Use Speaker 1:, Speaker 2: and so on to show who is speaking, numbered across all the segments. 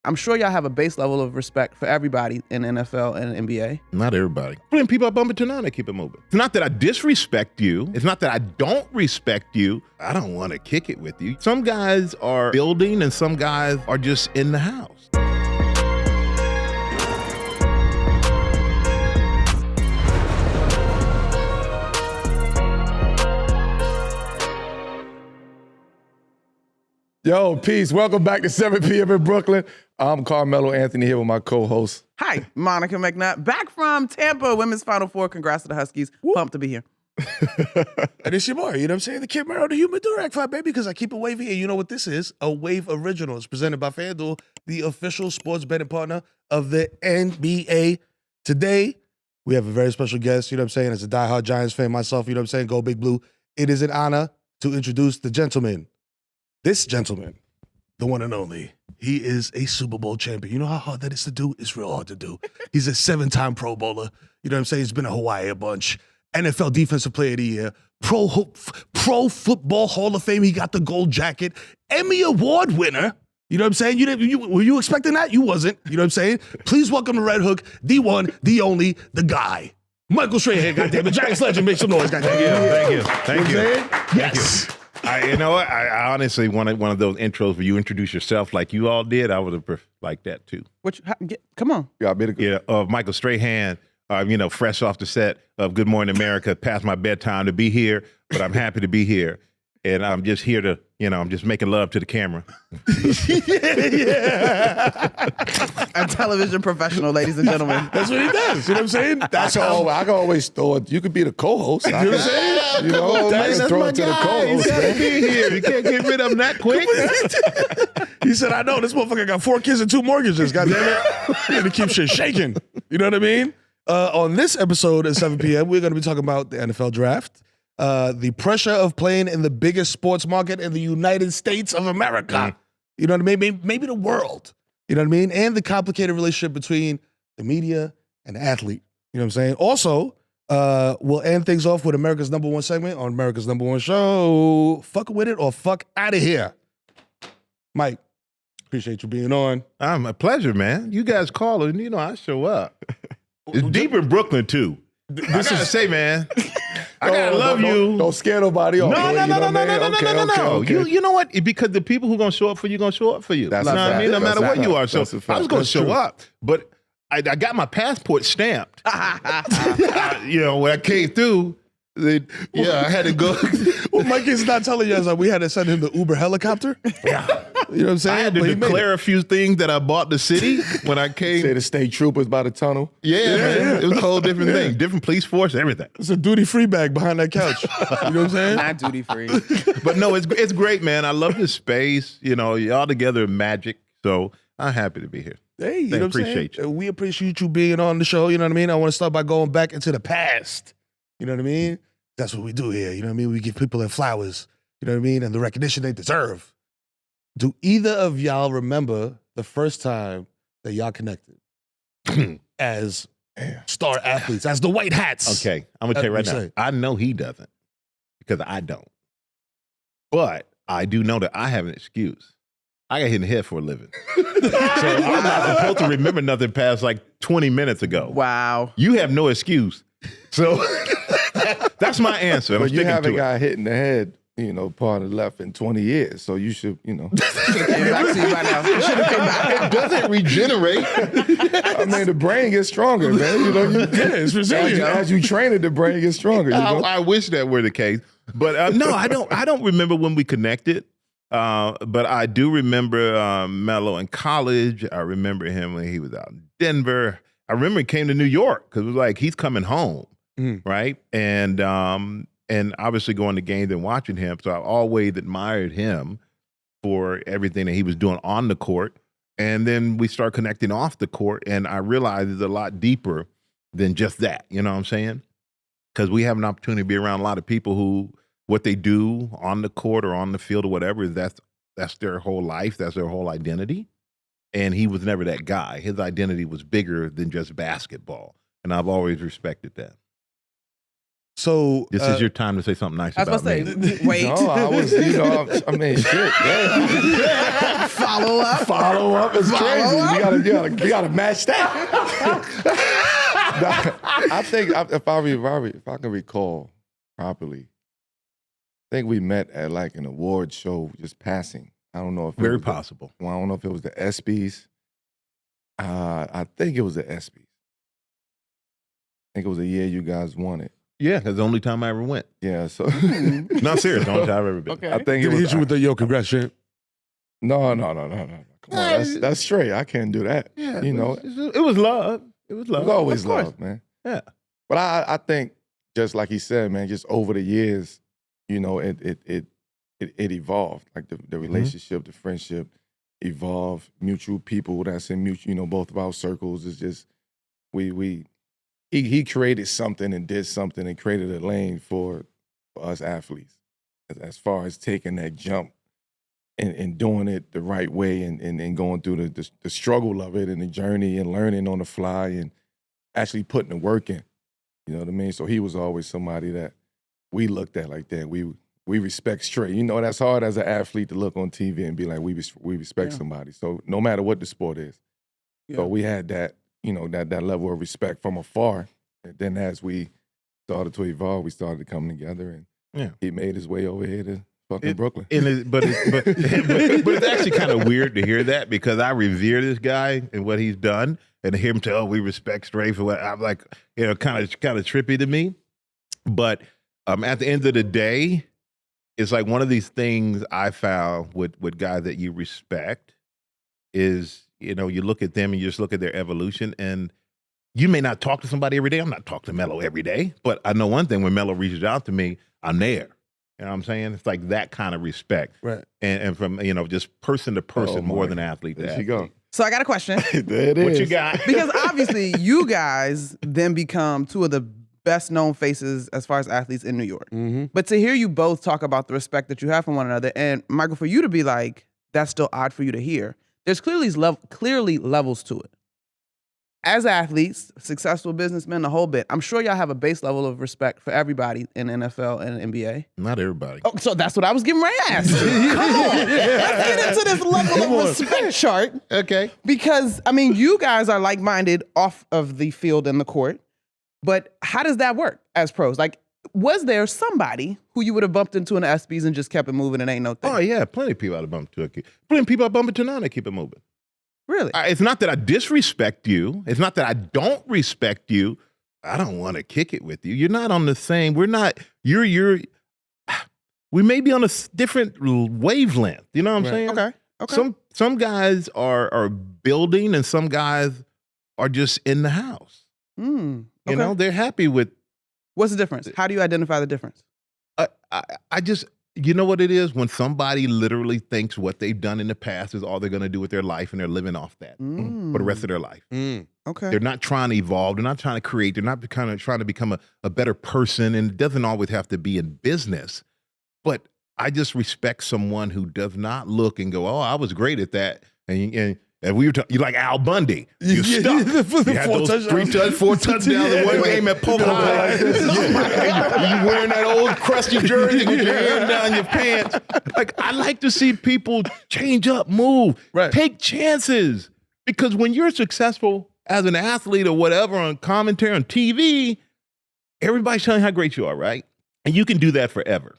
Speaker 1: I'm sure y'all have a base level of respect for everybody in NFL and NBA.
Speaker 2: Not everybody. Putting people up bumper to nine to keep it moving. It's not that I disrespect you. It's not that I don't respect you. I don't want to kick it with you. Some guys are building and some guys are just in the house.
Speaker 3: Yo, peace. Welcome back to 7 p.m. in Brooklyn. I'm Carmelo Anthony here with my co-host.
Speaker 1: Hi, Monica McNutt. Back from Tampa, Women's Final Four. Congrats to the Huskies. Pumped to be here.
Speaker 4: And it's your boy, you know what I'm saying? The Kid Mero, the human direct fight, baby, because I keep it wavy here. You know what this is? A Wave Original. It's presented by FanDuel, the official sports betting partner of the NBA. Today, we have a very special guest, you know what I'm saying? As a diehard Giants fan myself, you know what I'm saying? Go Big Blue. It is an honor to introduce the gentleman. This gentleman, the one and only, he is a Super Bowl champion. You know how hard that is to do? It's real hard to do. He's a 7-time Pro Bowler. You know what I'm saying? He's been in Hawaii a bunch. NFL Defensive Player of the Year. Pro Football Hall of Fame. He got the gold jacket. Emmy Award winner. You know what I'm saying? Were you expecting that? You wasn't. You know what I'm saying? Please welcome to Red Hook, the one, the only, the guy. Michael Strahan, goddammit. Giants legend, make some noise, goddammit.
Speaker 2: Thank you.
Speaker 4: Yes.
Speaker 2: You know what? I honestly wanted one of those intros where you introduce yourself like you all did. I would have liked that too.
Speaker 1: Come on.
Speaker 2: Michael Strahan, fresh off the set of Good Morning America, past my bedtime to be here, but I'm happy to be here. And I'm just here to, I'm just making love to the camera.
Speaker 1: A television professional, ladies and gentlemen.
Speaker 4: That's what he does. You know what I'm saying?
Speaker 3: That's all. I can always throw it. You could be the co-host. You know what I'm saying? You know,
Speaker 2: that's
Speaker 3: throw
Speaker 2: my
Speaker 3: it to the
Speaker 2: guy.
Speaker 3: co-host.
Speaker 2: He's gotta be here. You can't get rid of him that quick.
Speaker 4: He said, I know, this motherfucker got 4 kids and 2 mortgages, goddammit. You gotta keep shit shaking. You know what I mean? On this episode at 7 p.m., we're gonna be talking about the NFL draft. The pressure of playing in the biggest sports market in the United States of America. You know what I mean? Maybe the world. You know what I mean? And the complicated relationship between the media and the athlete. You know what I'm saying? Also, we'll end things off with America's #1 segment on America's #1 show. Fuck with it or fuck out of here. Mike, appreciate you being on.
Speaker 2: A pleasure, man. You guys call and I show up. It's deep in Brooklyn too. I gotta say, man. I gotta love you.
Speaker 3: Don't scare nobody off.
Speaker 2: No. You know what? Because the people who gonna show up for you gonna show up for you.
Speaker 3: That's
Speaker 2: you know what I mean? No matter what you are. So I was gonna show up, but I got my passport stamped. When I came through, I had to go.
Speaker 4: What Mike is not telling you is that we had to send him the Uber helicopter.
Speaker 2: Yeah.
Speaker 4: You know what I'm saying?
Speaker 2: I had to declare a few things that I bought the city when I came.
Speaker 3: Say the state troopers by the tunnel.
Speaker 2: Man. It was a whole different thing. Different police force, everything.
Speaker 4: It's a duty-free bag behind that couch. You know what I'm saying?
Speaker 1: Not duty-free.
Speaker 2: But no, it's great, man. I love this space. Y'all together are magic. So I'm happy to be here.
Speaker 4: Hey, you know what I'm
Speaker 2: appreciate
Speaker 4: saying?
Speaker 2: you.
Speaker 4: We appreciate you being on the show. You know what I mean? I want to start by going back into the past. You know what I mean? That's what we do here. You know what I mean? We give people their flowers. You know what I mean? And the recognition they deserve. Do either of y'all remember the first time that y'all connected as star athletes, as the white hats?
Speaker 2: Okay, I'm going to tell you right now. I know he doesn't because I don't. But I do know that I have an excuse. I got hit in the head for a living. So I'm not supposed to remember nothing past like 20 minutes ago.
Speaker 1: Wow.
Speaker 2: You have no excuse. So that's my answer.
Speaker 3: But you haven't got hit in the head, part of the left in 20 years. So you should,
Speaker 1: Back to you right now. You should have came back.
Speaker 2: It doesn't regenerate.
Speaker 3: I mean, the brain gets stronger, man.
Speaker 4: It's resilient.
Speaker 3: As you train it, the brain gets stronger.
Speaker 2: I wish that were the case. But no, I don't remember when we connected. But I do remember Melo in college. I remember him when he was out in Denver. I remember he came to New York because it was like, he's coming home, right? And obviously going to games and watching him. So I always admired him for everything that he was doing on the court. And then we start connecting off the court, and I realized it's a lot deeper than just that. You know what I'm saying? Because we have an opportunity to be around a lot of people who, what they do on the court or on the field or whatever, that's their whole life. That's their whole identity. And he was never that guy. His identity was bigger than just basketball. And I've always respected that.
Speaker 4: So
Speaker 2: This is your time to say something nice
Speaker 1: I was
Speaker 2: about
Speaker 1: about
Speaker 2: me.
Speaker 1: to say, wait.
Speaker 3: No, I was, I mean, shit. Yeah.
Speaker 1: Follow up.
Speaker 3: Follow up is crazy. You gotta match that. I think if I can recall properly, I think we met at like an award show, just passing. I don't know if
Speaker 2: Very possible.
Speaker 3: I don't know if it was the ESPYs. I think it was the ESPYs. I think it was the year you guys won it.
Speaker 2: Yeah, that's the only time I ever went.
Speaker 3: Yeah, so
Speaker 2: Not serious, the only time I've ever been.
Speaker 1: Okay.
Speaker 3: I think
Speaker 4: did
Speaker 3: it
Speaker 4: he
Speaker 3: was.
Speaker 4: hit you with the yo congrats champ?
Speaker 3: No. Come on, that's straight. I can't do that.
Speaker 2: Yeah,
Speaker 3: You know,
Speaker 2: it was love. It was love.
Speaker 3: It's always
Speaker 2: Of course.
Speaker 3: love, man.
Speaker 2: Yeah.
Speaker 3: But I think, just like he said, man, just over the years, it evolved. Like the relationship, the friendship evolved. Mutual people that's in mutual, both of our circles is just he created something and did something and created a lane for us athletes as far as taking that jump and doing it the right way and going through the struggle of it and the journey and learning on the fly and actually putting the work in. You know what I mean? So he was always somebody that we looked at like that. We respect straight. That's hard as an athlete to look on TV and be like, we respect somebody. So no matter what the sport is.
Speaker 1: Yeah.
Speaker 3: So we had that, that level of respect from afar. And then as we started to evolve, we started to come together and he made his way over here to fucking Brooklyn.
Speaker 2: But it's actually kind of weird to hear that because I revere this guy and what he's done, and to hear him tell, we respect Stray for what I'm like, kind of trippy to me. But at the end of the day, it's like one of these things I found with guys that you respect is, you look at them and you just look at their evolution, and you may not talk to somebody every day. I'm not talking to Melo every day, but I know one thing: when Melo reaches out to me, I'm there. You know what I'm saying? It's like that kind of respect.
Speaker 4: Right.
Speaker 2: And from, just person to person more than athlete to
Speaker 3: There she
Speaker 2: athlete.
Speaker 3: go.
Speaker 1: So I got a question.
Speaker 3: There it is.
Speaker 2: What you got?
Speaker 1: Because obviously you guys then become two of the best known faces as far as athletes in New York.
Speaker 4: Mm-hmm.
Speaker 1: But to hear you both talk about the respect that you have for one another, and Michael, for you to be like, that's still odd for you to hear, there's clearly levels to it. As athletes, successful businessmen, the whole bit, I'm sure y'all have a base level of respect for everybody in the NFL and NBA.
Speaker 2: Not everybody.
Speaker 1: Oh, so that's what I was getting ready to ask. Come on. Let's get into this level of respect chart.
Speaker 2: Okay.
Speaker 1: Because, you guys are like-minded off of the field and the court, but how does that work as pros? Like, was there somebody who you would have bumped into in the ESPYs and just kept it moving and ain't no thing?
Speaker 2: Oh, yeah. Plenty of people I'd bump into. Plenty of people I bump into now, they keep it moving.
Speaker 1: Really?
Speaker 2: It's not that I disrespect you. It's not that I don't respect you. I don't want to kick it with you. You're not on the same. We're not. We may be on a different wavelength. You know what I'm saying?
Speaker 1: Okay.
Speaker 2: Some guys are building, and some guys are just in the house.
Speaker 1: Okay.
Speaker 2: They're happy with.
Speaker 1: What's the difference? How do you identify the difference?
Speaker 2: I just. You know what it is? When somebody literally thinks what they've done in the past is all they're going to do with their life, and they're living off that for the rest of their life.
Speaker 1: Okay.
Speaker 2: They're not trying to evolve. They're not trying to create. They're not kind of trying to become a better person. And it doesn't always have to be in business. But I just respect someone who does not look and go, oh, I was great at that. And we were talking, you like Al Bundy. You stuck. You had those 4 touchdowns in one game at Pokemon. You wearing that old crusty jersey with your hair down your pants. Like, I like to see people change up, move, take chances. Because when you're successful as an athlete or whatever on commentary on TV, everybody's telling you how great you are, right? And you can do that forever.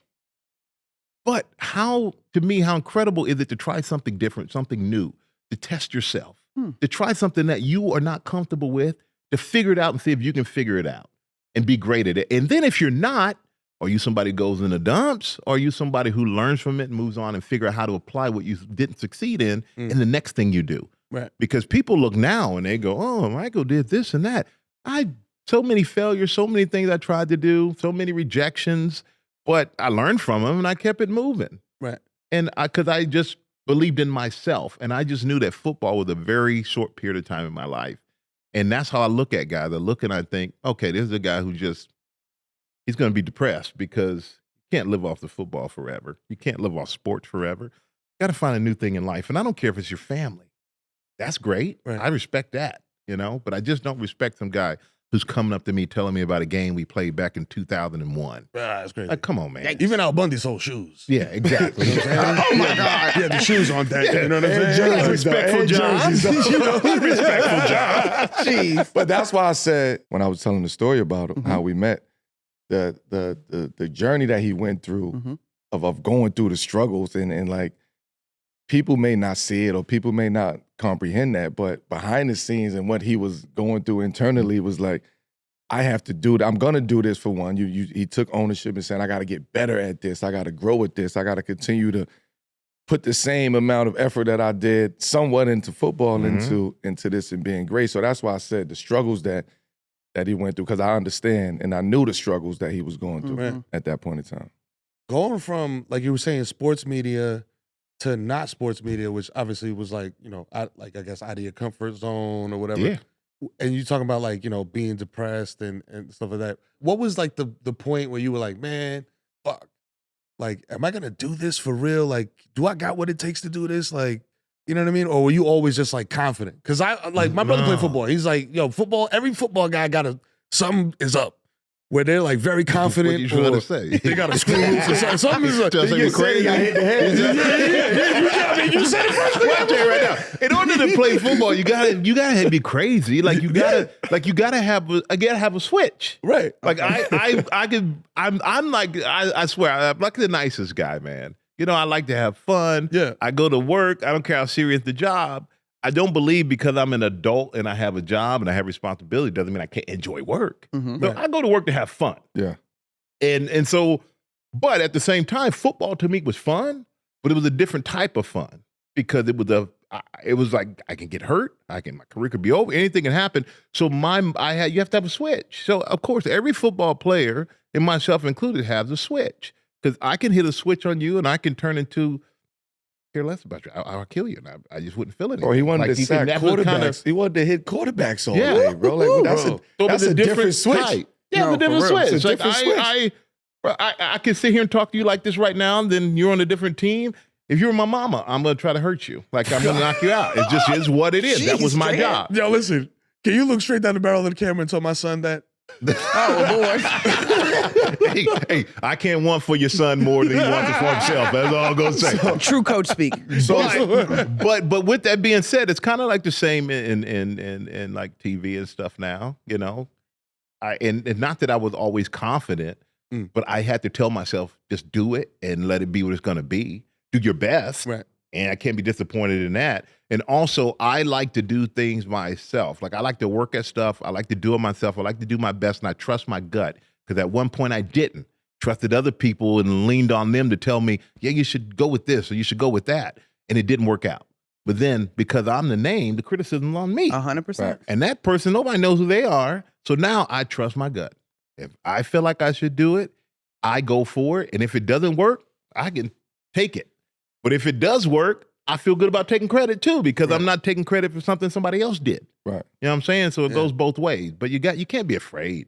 Speaker 2: But how incredible is it to try something different, something new? To test yourself, to try something that you are not comfortable with, to figure it out and see if you can figure it out and be great at it. And then if you're not, are you somebody who goes in the dumps? Or are you somebody who learns from it and moves on and figure out how to apply what you didn't succeed in the next thing you do?
Speaker 4: Right.
Speaker 2: Because people look now and they go, oh, Michael did this and that. So many failures, so many things I tried to do, so many rejections, but I learned from them and I kept it moving.
Speaker 4: Right.
Speaker 2: And because I just believed in myself, and I just knew that football was a very short period of time in my life. And that's how I look at guys. I look and I think, okay, this is a guy who he's going to be depressed because you can't live off the football forever. You can't live off sports forever. You got to find a new thing in life. And I don't care if it's your family. That's great.
Speaker 4: Right.
Speaker 2: I respect that, but I just don't respect some guy who's coming up to me telling me about a game we played back in 2001.
Speaker 4: That's crazy.
Speaker 2: Like, come on, man.
Speaker 4: Even Al Bundy sold shoes.
Speaker 2: Yeah, exactly.
Speaker 4: You know what I'm saying? Oh my God. Yeah, the shoes on deck. You know what I'm saying?
Speaker 2: Respectful job. Respectful job.
Speaker 1: Jeez.
Speaker 3: But that's why I said when I was telling the story about him, how we met, the journey that he went through of going through the struggles and like people may not see it or people may not comprehend that, but behind the scenes and what he was going through internally was like, I have to do it. I'm gonna do this for one. He took ownership and said, I gotta get better at this. I gotta grow at this. I gotta continue to put the same amount of effort that I did somewhat into football into this and being great. So that's why I said the struggles that he went through, because I understand and I knew the struggles that he was going through at that point in time.
Speaker 4: Going from, like you were saying, sports media to not sports media, which obviously was like, I guess out of your comfort zone or whatever.
Speaker 2: Yeah.
Speaker 4: And you talking about like, being depressed and stuff like that. What was like the point where you were like, man, fuck, like, am I gonna do this for real? Like, do I got what it takes to do this? Like, you know what I mean? Or were you always just like confident? Because my brother played football. He's like, football, every football guy something is up. Where they're like very confident.
Speaker 2: What you trying to say?
Speaker 4: They got a screw loose or something. Something is like,
Speaker 2: Just like crazy.
Speaker 3: Hit the head.
Speaker 4: you said it first.
Speaker 2: Well, I'll tell you right now. In order to play football, you gotta be crazy. Like you gotta have a switch.
Speaker 4: Right.
Speaker 2: Like I'm swear I'm like the nicest guy, man. I like to have fun.
Speaker 4: Yeah.
Speaker 2: I go to work. I don't care how serious the job. I don't believe because I'm an adult and I have a job and I have responsibility doesn't mean I can't enjoy work. So I go to work to have fun.
Speaker 3: Yeah.
Speaker 2: And so, but at the same time, football to me was fun, but it was a different type of fun because it was like I can get hurt, my career could be over, anything can happen. So you have to have a switch. So of course, every football player, and myself included, has a switch because I can hit a switch on you and I can turn into care less about you. I'll kill you. And I just wouldn't feel anything.
Speaker 3: Or he wanted
Speaker 2: Like,
Speaker 3: to sack quarterbacks. He wanted to hit quarterbacks all day, bro. Like that's a different switch.
Speaker 2: Type. Yeah, it's a different switch.
Speaker 3: It's a different switch.
Speaker 2: I can sit here and talk to you like this right now, and then you're on a different team. If you're my mama, I'm gonna try to hurt you. Like I'm gonna knock you out. It just is what it is. That was my job.
Speaker 4: Yo, listen. Can you look straight down the barrel of the camera and tell my son that?
Speaker 1: Oh boy.
Speaker 2: hey, I can't want for your son more than he wants it for himself. That's all I'm gonna say.
Speaker 1: True coach speak.
Speaker 2: But with that being said, it's kind of like the same in like TV and stuff now. And not that I was always confident, but I had to tell myself just do it and let it be what it's gonna be. Do your best,
Speaker 4: right?
Speaker 2: And I can't be disappointed in that. And also, I like to do things myself. Like I like to work at stuff. I like to do it myself. I like to do my best, and I trust my gut. Because at one point I didn't. Trusted other people and leaned on them to tell me, yeah, you should go with this or you should go with that. And it didn't work out. But then because I'm the name, the criticism's on me.
Speaker 1: 100%.
Speaker 2: And that person, nobody knows who they are. So now I trust my gut. If I feel like I should do it, I go for it. And if it doesn't work, I can take it. But if it does work, I feel good about taking credit too, because I'm not taking credit for something somebody else did.
Speaker 3: Right.
Speaker 2: You know what I'm saying? So it goes both ways. But you can't be afraid.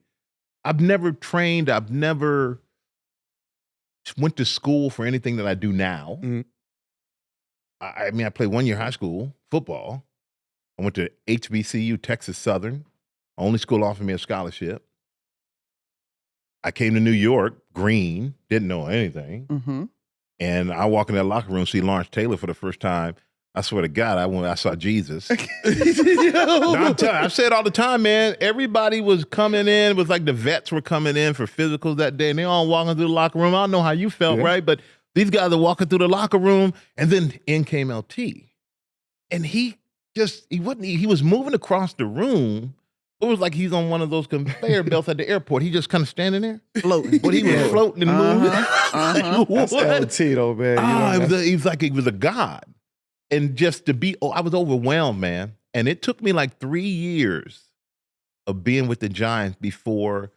Speaker 2: I've never trained. I've never went to school for anything that I do now. I mean, I played 1 year high school football. I went to HBCU, Texas Southern. Only school offered me a scholarship. I came to New York, green, didn't know anything. And I walk in that locker room, see Lawrence Taylor for the first time. I swear to God, I saw Jesus. No, I'm telling you, I've said all the time, man, everybody was coming in. It was like the vets were coming in for physicals that day, and they all walking through the locker room. I don't know how you felt, right? But these guys are walking through the locker room, and then in came LT. And he was moving across the room. It was like he's on one of those conveyor belts at the airport. He just kind of standing there.
Speaker 1: Floating.
Speaker 2: But he was floating and moving.
Speaker 3: That's LT though, man.
Speaker 2: He was like he was a god. And just to be, I was overwhelmed, man. And it took me like 3 years of being with the Giants before,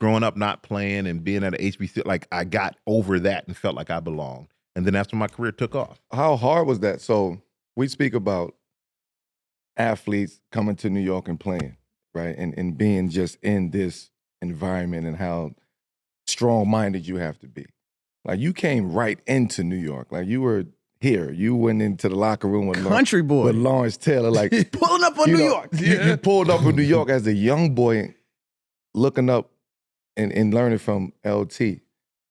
Speaker 2: growing up not playing and being at an HBC, like I got over that and felt like I belonged. And then after my career took off.
Speaker 3: How hard was that? So we speak about athletes coming to New York and playing, right? And being just in this environment and how strong-minded you have to be. Like you came right into New York. Like you were here. You went into the locker room with
Speaker 1: Country boy.
Speaker 3: with Lawrence Taylor, like
Speaker 1: Pulling up on
Speaker 3: you
Speaker 1: New
Speaker 3: know,
Speaker 1: York.
Speaker 3: You pulled up in New York as a young boy, looking up and learning from LT.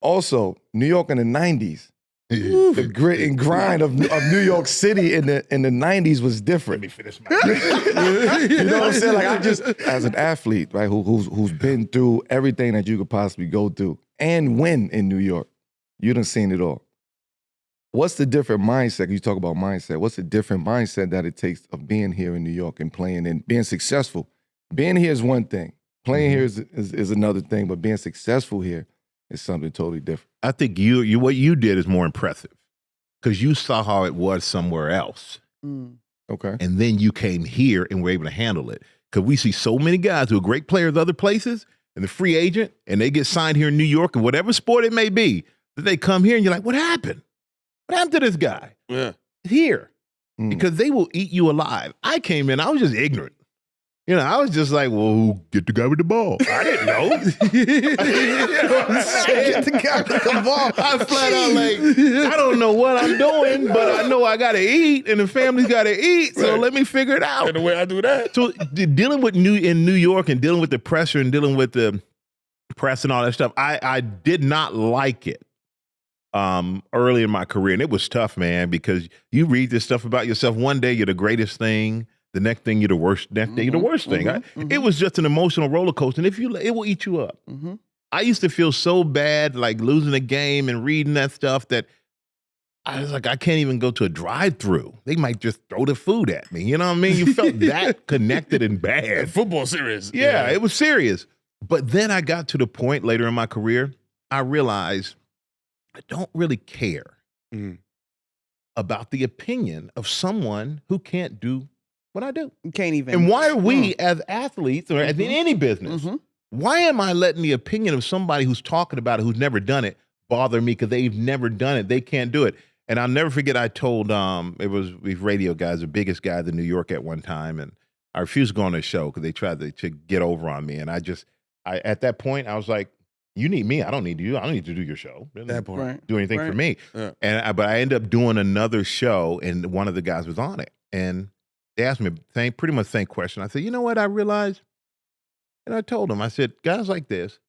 Speaker 3: Also, New York in the '90s. The grit and grind of New York City in the '90s was different.
Speaker 2: Let me finish my.
Speaker 3: You know what I'm saying? Like I just, as an athlete, right, who's been through everything that you could possibly go through and win in New York, you done seen it all. What's the different mindset? You talk about mindset. What's the different mindset that it takes of being here in New York and playing and being successful? Being here is one thing. Playing here is another thing, but being successful here is something totally different.
Speaker 2: I think you what you did is more impressive because you saw how it was somewhere else.
Speaker 3: Okay.
Speaker 2: And then you came here and were able to handle it. Because we see so many guys who are great players other places and the free agent and they get signed here in New York and whatever sport it may be, that they come here and you're like, what happened? What happened to this guy?
Speaker 4: Yeah.
Speaker 2: Here. Because they will eat you alive. I came in, I was just ignorant. You know, I was just like, well, get the guy with the ball. I didn't know.
Speaker 1: Get the guy with the ball.
Speaker 2: I flat out like, I don't know what I'm doing, but I know I got to eat and the family's got to eat, so let me figure it out.
Speaker 4: And the way I do that.
Speaker 2: So dealing with in New York and dealing with the pressure and dealing with the press and all that stuff, I did not like it early in my career. And it was tough, man, because you read this stuff about yourself. One day you're the greatest thing. The next thing you're the worst. Next day you're the worst thing. It was just an emotional roller coaster, and it will eat you up. I used to feel so bad, like losing a game and reading that stuff that I was like, I can't even go to a drive-through. They might just throw the food at me. You know what I mean? You felt that connected and bad.
Speaker 4: Football serious.
Speaker 2: Yeah, it was serious. But then I got to the point later in my career, I realized I don't really care about the opinion of someone who can't do what I do.
Speaker 1: You can't even.
Speaker 2: And why are we as athletes or in any business, why am I letting the opinion of somebody who's talking about it, who's never done it, bother me because they've never done it? They can't do it. And I'll never forget, I told, it was these radio guys, the biggest guys in New York at one time, and I refused to go on their show because they tried to get over on me. And I at that point, I was like, you need me. I don't need you. I don't need to do your show.
Speaker 4: That point.
Speaker 1: Right.
Speaker 2: Do anything for me.
Speaker 4: Yeah.
Speaker 2: But I ended up doing another show, and one of the guys was on it. And they asked me pretty much the same question. I said, you know what I realized? And I told them, I said, guys like this,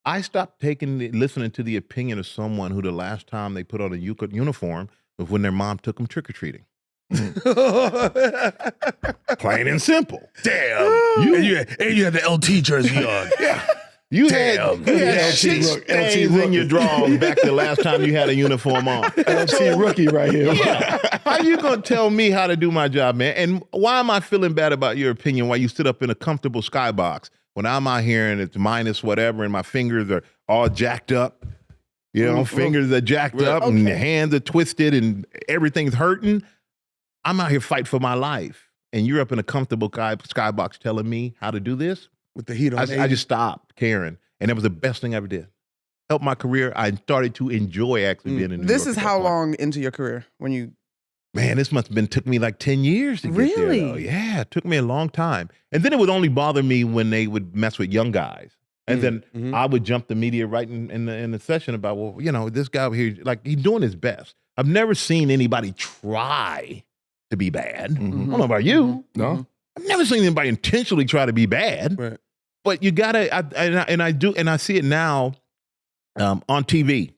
Speaker 2: I stopped listening to the opinion of someone who the last time they put on a uniform was when their mom took them trick-or-treating. Plain and simple.
Speaker 4: Damn. And you had the LT jersey on.
Speaker 2: Yeah. You had shit stains in your drawers back the last time you had a uniform on.
Speaker 3: LT rookie right here.
Speaker 2: Yeah. How you gonna tell me how to do my job, man? And why am I feeling bad about your opinion while you sit up in a comfortable skybox when I'm out here and it's minus whatever and my fingers are all jacked up? You know, fingers are jacked up and the hands are twisted and everything's hurting. I'm out here fighting for my life. And you're up in a comfortable skybox telling me how to do this?
Speaker 4: With the heat on.
Speaker 2: I just stopped caring. And that was the best thing I ever did. Helped my career. I started to enjoy actually being in New York.
Speaker 1: This is how long into your career when you...
Speaker 2: Man, this must have took me like 10 years to get there. Though. Yeah, it took me a long time. And then it would only bother me when they would mess with young guys. And then I would jump the media right in the session about, well, you know, this guy over here, like, he's doing his best. I've never seen anybody try to be bad. I don't know about you.
Speaker 3: No.
Speaker 2: I've never seen anybody intentionally try to be bad.
Speaker 4: Right.
Speaker 2: But you gotta, I see it now on TV.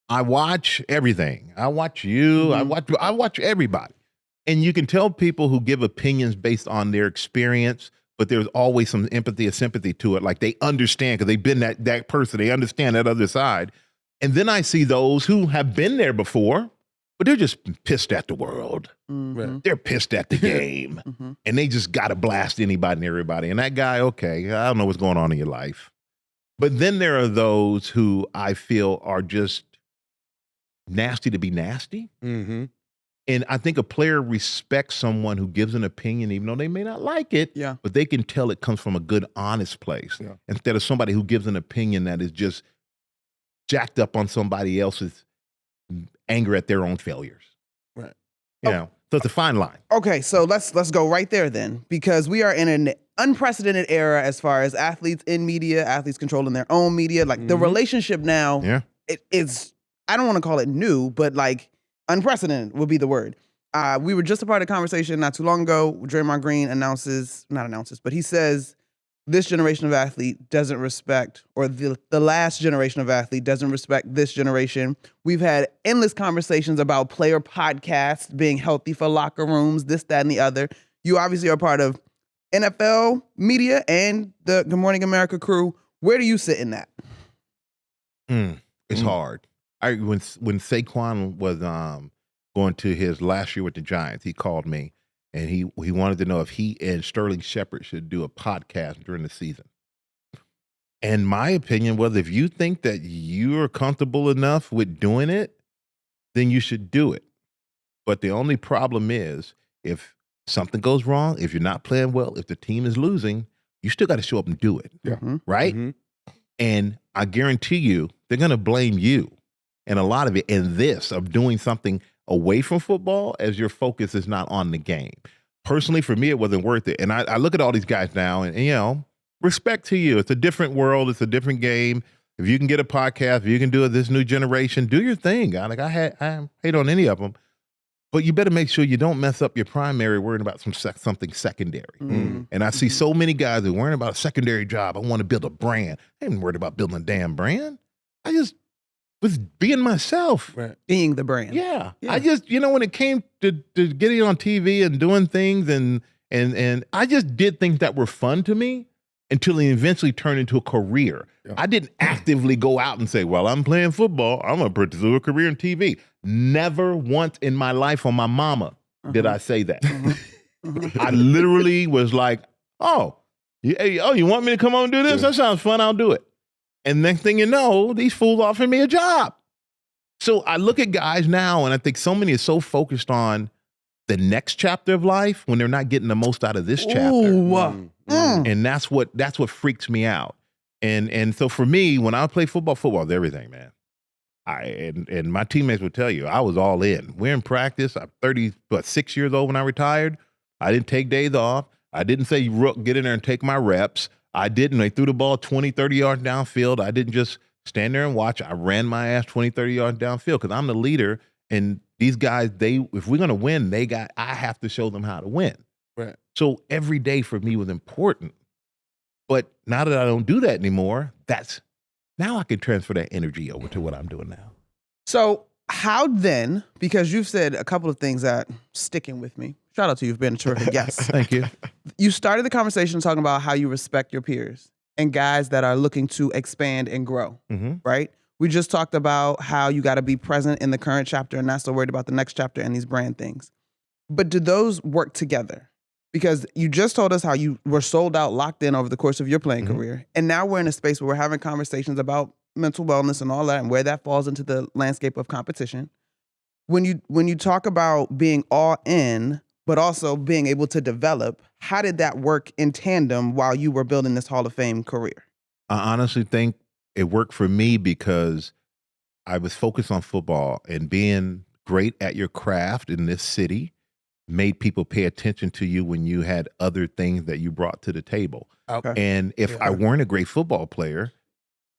Speaker 2: I watch everything. I watch you. I watch everybody. And you can tell people who give opinions based on their experience, but there's always some empathy or sympathy to it. Like they understand because they've been that person. They understand that other side. And then I see those who have been there before, but they're just pissed at the world.
Speaker 4: Right.
Speaker 2: They're pissed at the game. And they just got to blast anybody and everybody. And that guy, okay, I don't know what's going on in your life. But then there are those who I feel are just nasty to be nasty. And I think a player respects someone who gives an opinion, even though they may not like it, but they can tell it comes from a good, honest place. Instead of somebody who gives an opinion that is just jacked up on somebody else's anger at their own failures.
Speaker 4: Right.
Speaker 2: You know, so it's a fine line.
Speaker 1: Okay, so let's go right there then, because we are in an unprecedented era as far as athletes in media, athletes controlling their own media. Like the relationship now, it is, I don't want to call it new, but like unprecedented would be the word. We were just a part of a conversation not too long ago. Draymond Green but he says this generation of athlete doesn't respect, or the last generation of athlete doesn't respect this generation. We've had endless conversations about player podcasts being healthy for locker rooms, this, that, and the other. You obviously are part of NFL media and the Good Morning America crew. Where do you sit in that?
Speaker 2: It's hard. When Saquon was going to his last year with the Giants, he called me and he wanted to know if he and Sterling Shepard should do a podcast during the season. And my opinion was, if you think that you're comfortable enough with doing it, then you should do it. But the only problem is, if something goes wrong, if you're not playing well, if the team is losing, you still got to show up and do it.
Speaker 3: Yeah.
Speaker 2: Right? And I guarantee you, they're going to blame you. And a lot of it in this of doing something away from football as your focus is not on the game. Personally, for me, it wasn't worth it. And I look at all these guys now and, you know, respect to you. It's a different world. It's a different game. If you can get a podcast, if you can do it, this new generation, do your thing, guy. Like I hate on any of them. But you better make sure you don't mess up your primary worrying about something secondary. And I see so many guys that are worrying about a secondary job. I want to build a brand. I ain't worried about building a damn brand. I just was being myself.
Speaker 1: Right. Being the brand.
Speaker 2: Yeah. I just, you know, when it came to getting on TV and doing things and I just did things that were fun to me until it eventually turned into a career. Yeah. I didn't actively go out and say, well, I'm playing football. I'm going to pursue a career in TV. Never once in my life on my mama did I say that. I literally was like, oh, you want me to come on and do this? That sounds fun. I'll do it. And next thing you know, these fools offered me a job. So I look at guys now, and I think so many are so focused on the next chapter of life when they're not getting the most out of this chapter. And that's what freaks me out. And so for me, when I play football is everything, man. And my teammates would tell you, I was all in. We're in practice. I'm 6 years old when I retired. I didn't take days off. I didn't say, Rook, get in there and take my reps. I didn't. They threw the ball 20, 30 yards downfield. I didn't just stand there and watch. I ran my ass 20, 30 yards downfield because I'm the leader. And these guys, if we're going to win, I have to show them how to win.
Speaker 4: Right.
Speaker 2: So every day for me was important. But now that I don't do that anymore, now I can transfer that energy over to what I'm doing now.
Speaker 1: So how then, because you've said a couple of things that sticking with me. Shout out to you for being a terrific guest.
Speaker 2: Thank you.
Speaker 1: You started the conversation talking about how you respect your peers and guys that are looking to expand and grow, right? We just talked about how you got to be present in the current chapter and not so worried about the next chapter and these brand things. But do those work together? Because you just told us how you were sold out, locked in over the course of your playing career. And now we're in a space where we're having conversations about mental wellness and all that and where that falls into the landscape of competition. When you talk about being all in, but also being able to develop, how did that work in tandem while you were building this Hall of Fame career?
Speaker 2: I honestly think it worked for me because I was focused on football, and being great at your craft in this city made people pay attention to you when you had other things that you brought to the table.
Speaker 1: Okay.
Speaker 2: And if I weren't a great football player,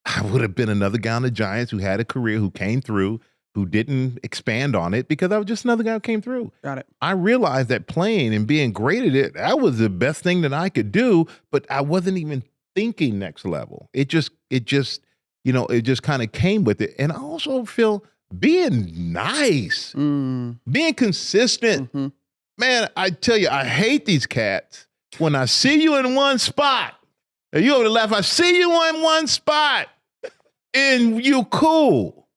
Speaker 2: I would have been another guy on the Giants who had a career, who came through, who didn't expand on it because I was just another guy who came through.
Speaker 1: Got it.
Speaker 2: I realized that playing and being great at it, that was the best thing that I could do, but I wasn't even thinking next level. It just kind of came with it. And I also feel being nice, being consistent. Man, I tell you, I hate these cats. When I see you in one spot, and you over the left, I see you in one spot, and you cool.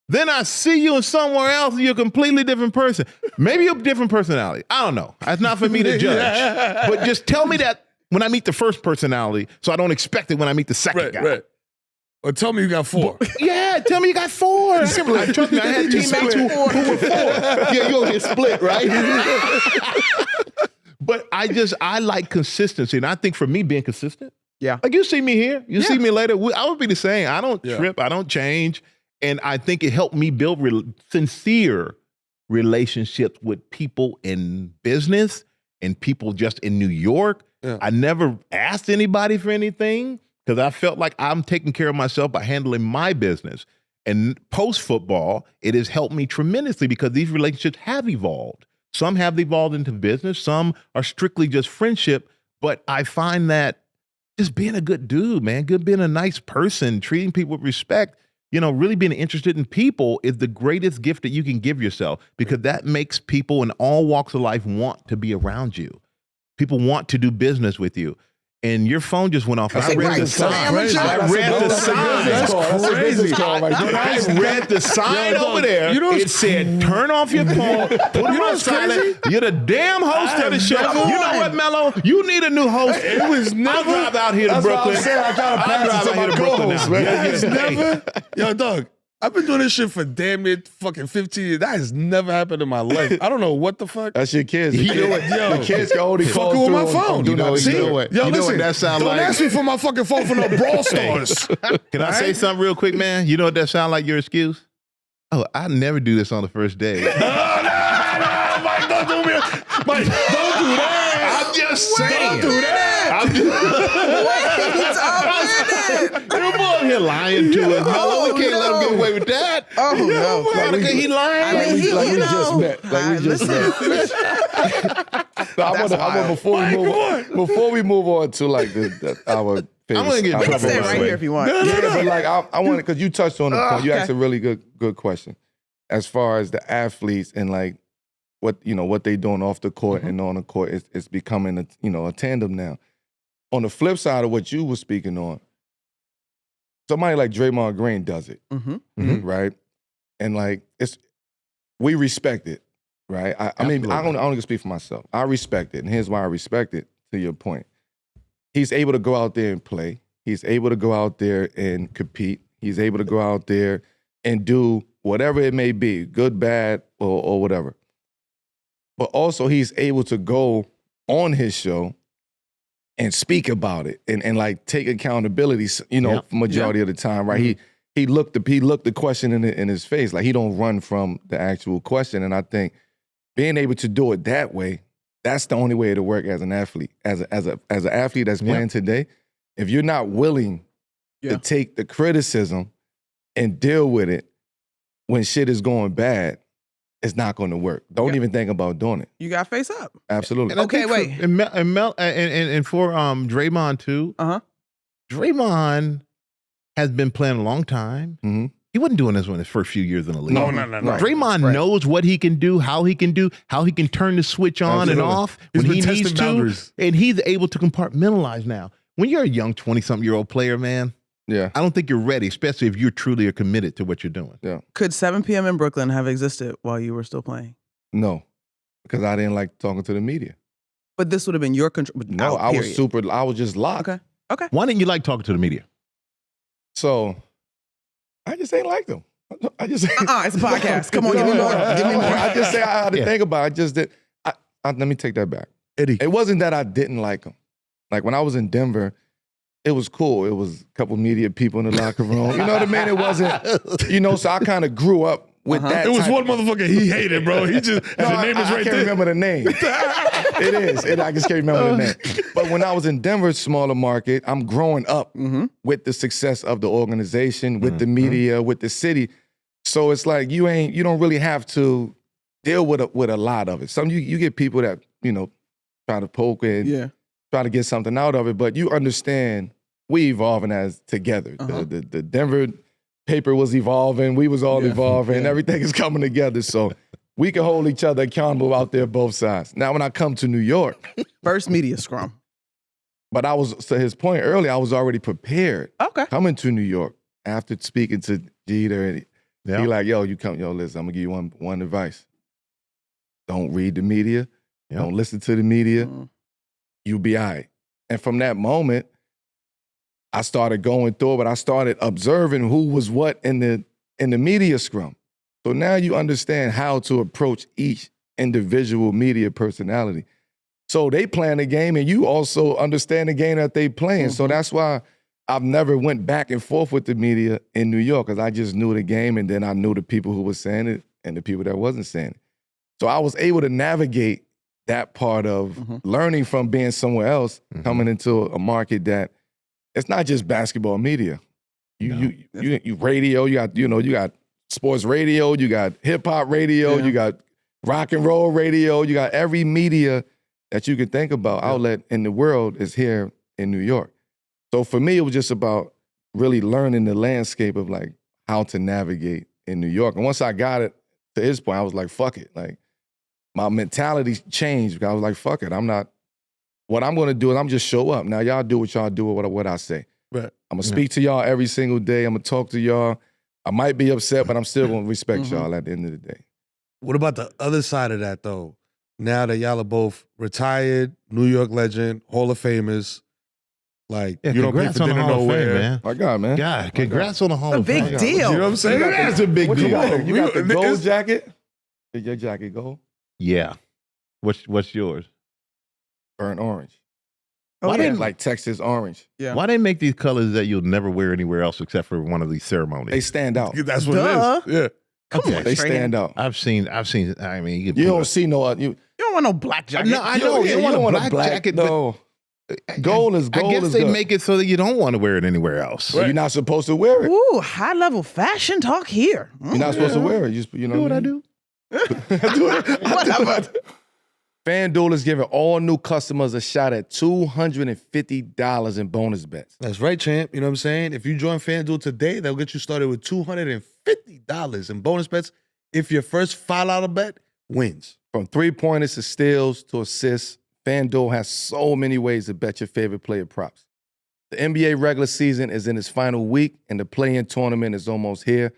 Speaker 2: Then I see you in somewhere else, and you're a completely different person. Maybe you're a different personality. I don't know. That's not for me to judge. But just tell me that when I meet the first personality, so I don't expect it when I meet the second guy.
Speaker 4: Right. Or tell me you got 4.
Speaker 2: Yeah, tell me you got 4. Trust me, I had teammates who were 4. Yeah, you'll get split, right? But I like consistency. And I think for me, being consistent, like you see me here, you see me later, I would be the same. I don't trip, I don't change. And I think it helped me build sincere relationships with people in business and people just in New York. Yeah. I never asked anybody for anything because I felt like I'm taking care of myself by handling my business. And post-football, it has helped me tremendously because these relationships have evolved. Some have evolved into business. Some are strictly just friendship. But I find that just being a good dude, man, being a nice person, treating people with respect, really being interested in people is the greatest gift that you can give yourself, because that makes people in all walks of life want to be around you. People want to do business with you. And your phone just went off. I read the sign. I read the sign.
Speaker 3: That's crazy.
Speaker 2: I read the sign over there. It said, turn off your phone, put it on silent. You're the damn host of the show. You know what, Melo? You need a new host.
Speaker 4: It was never.
Speaker 2: I'll drive out here to Brooklyn.
Speaker 3: I gotta pass it to my co-host, man.
Speaker 4: It's never. Yo, dog. I've been doing this shit for damn it fucking 15 years. That has never happened in my life. I don't know what the fuck.
Speaker 3: That's your kids.
Speaker 4: Yo,
Speaker 3: the kids can only call
Speaker 4: fucking with my
Speaker 3: through
Speaker 4: phone.
Speaker 3: Do not
Speaker 4: See?
Speaker 3: do it.
Speaker 4: Yo,
Speaker 2: You know
Speaker 4: listen,
Speaker 2: what that sound
Speaker 4: don't
Speaker 2: like?
Speaker 4: ask me for my fucking phone for no Brawl Stars.
Speaker 2: Can I say something real quick, man? You know what that sound like, your excuse? Oh, I never do this on the first day.
Speaker 4: No, Mike, don't do me. Mike, don't do that.
Speaker 2: I'm just saying.
Speaker 4: Don't do that.
Speaker 2: You're boy here lying to us, Melo. We can't let him get away with that.
Speaker 1: Oh, no.
Speaker 2: Monica, he lying.
Speaker 3: Like we just met. Like we just met. So I want before we move on to like our
Speaker 2: I'm gonna get in trouble.
Speaker 1: Stay right here if you want.
Speaker 3: but like I want because you touched on the point. You asked a really good question as far as the athletes and like what they doing off the court and on the court. It's becoming a tandem now. On the flip side of what you were speaking on, somebody like Draymond Green does it, right? And like we respect it, right? I mean, I don't even speak for myself. I respect it, and here's why I respect it. To your point, he's able to go out there and play. He's able to go out there and compete. He's able to go out there and do whatever it may be, good, bad, or whatever. But also, he's able to go on his show and speak about it and like take accountability, majority of the time, right? He looked the question in his face, like he don't run from the actual question. And I think being able to do it that way, that's the only way to work as an athlete, as an athlete that's playing today. If you're not willing to take the criticism and deal with it when shit is going bad, it's not going to work. Don't even think about doing it.
Speaker 1: You got to face up.
Speaker 3: Absolutely.
Speaker 2: And I
Speaker 1: Okay,
Speaker 2: think
Speaker 1: wait.
Speaker 2: And for Draymond too. Draymond has been playing a long time.
Speaker 3: Mm-hmm.
Speaker 2: He wasn't doing this in his first few years in the league.
Speaker 4: No.
Speaker 2: Draymond knows what he can do, how he can turn the switch on and off when he needs to, and he's able to compartmentalize now. When you're a young 20-something-year-old player, man, I don't think you're ready, especially if you truly are committed to what you're doing.
Speaker 3: Yeah.
Speaker 1: Could 7 p.m. in Brooklyn have existed while you were still playing?
Speaker 3: No, because I didn't like talking to the media.
Speaker 1: But this would have been your control.
Speaker 3: No, I was just locked.
Speaker 1: Okay.
Speaker 2: Why didn't you like talking to the media?
Speaker 3: So I just ain't like them. I just
Speaker 1: it's a podcast. Come on, give me more. Give me more.
Speaker 3: I just say I had to think about it. I just did. Let me take that back.
Speaker 4: Eddie.
Speaker 3: It wasn't that I didn't like them. Like when I was in Denver, it was cool. It was a couple media people in the locker room. You know what I mean? It wasn't, so I kind of grew up with that.
Speaker 4: It was one motherfucker he hated, bro. He just, the name is right
Speaker 3: I can't
Speaker 4: there.
Speaker 3: remember the name. It is. I just can't remember the name. But when I was in Denver, smaller market, I'm growing up with the success of the organization, with the media, with the city. So it's like you don't really have to deal with a lot of it. Some you get people that, try to poke and try to get something out of it, but you understand we evolving as together. The Denver paper was evolving, we was all evolving, everything is coming together. So we can hold each other accountable out there both sides. Now when I come to New York.
Speaker 1: First media scrum.
Speaker 3: But I was, to his point earlier, I was already prepared.
Speaker 1: Okay.
Speaker 3: Coming to New York after speaking to Jeter, and he like, listen, I'm gonna give you one advice. Don't read the media. Don't listen to the media. You'll be all right. And from that moment, I started going through it, but I started observing who was what in the media scrum. So now you understand how to approach each individual media personality. So they playing the game, and you also understand the game that they playing. So that's why I've never went back and forth with the media in New York, because I just knew the game, and then I knew the people who were saying it and the people that wasn't saying it. So I was able to navigate that part of learning from being somewhere else, coming into a market that it's not just basketball media. You radio, you got sports radio, you got hip hop radio, you got rock and roll radio, you got every media that you can think about outlet in the world is here in New York. So for me, it was just about really learning the landscape of like how to navigate in New York. And once I got it to his point, I was like, fuck it. Like my mentality changed. I was like, fuck it. What I'm gonna do is I'm just show up. Now y'all do what y'all do with what I say.
Speaker 4: Right.
Speaker 3: I'm gonna speak to y'all every single day. I'm gonna talk to y'all. I might be upset, but I'm still gonna respect y'all at the end of the day.
Speaker 4: What about the other side of that, though? Now that y'all are both retired, New York legend, Hall of Famers, like, you don't pay for dinner nowhere.
Speaker 2: man.
Speaker 3: My God, man.
Speaker 2: God, congrats on the Hall
Speaker 1: A
Speaker 2: of Fame.
Speaker 1: big deal.
Speaker 4: You know what I'm saying?
Speaker 2: That's a big
Speaker 3: What you
Speaker 2: deal.
Speaker 3: got? You got the
Speaker 4: We-
Speaker 3: gold
Speaker 4: it's-
Speaker 3: jacket? Is your jacket gold?
Speaker 2: Yeah. What's yours?
Speaker 3: Burnt orange.
Speaker 1: Oh,
Speaker 2: Why
Speaker 1: yeah.
Speaker 2: didn't-
Speaker 3: Like Texas orange.
Speaker 1: Yeah.
Speaker 2: Why they make these colors that you'll never wear anywhere else except for one of these ceremonies?
Speaker 3: They stand out.
Speaker 4: That's what
Speaker 1: Duh.
Speaker 4: it is. Yeah.
Speaker 1: Come
Speaker 2: Okay.
Speaker 1: on,
Speaker 3: They
Speaker 1: Strahan.
Speaker 3: stand out.
Speaker 2: I've seen. I mean,
Speaker 3: You don't see no other.
Speaker 1: You don't want no black jacket.
Speaker 2: No, I know. You don't want a black jacket, but
Speaker 3: No. Gold is
Speaker 2: I
Speaker 3: gold.
Speaker 2: guess
Speaker 3: is
Speaker 2: they
Speaker 3: good.
Speaker 2: make it so that you don't want to wear it anywhere else.
Speaker 3: So you're not supposed to wear it.
Speaker 1: Ooh, high level fashion talk here.
Speaker 3: You're not supposed to wear it. You know
Speaker 2: Do what I
Speaker 3: mean?
Speaker 2: do.
Speaker 1: Whatever.
Speaker 3: FanDuel is giving all new customers a shot at $250 in bonus bets.
Speaker 4: That's right, champ. You know what I'm saying? If you join FanDuel today, they'll get you started with $250 in bonus bets if your first $5 bet wins.
Speaker 3: From three-pointers to steals to assists, FanDuel has so many ways to bet your favorite player props. The NBA regular season is in its final week, and the play-in tournament is almost here.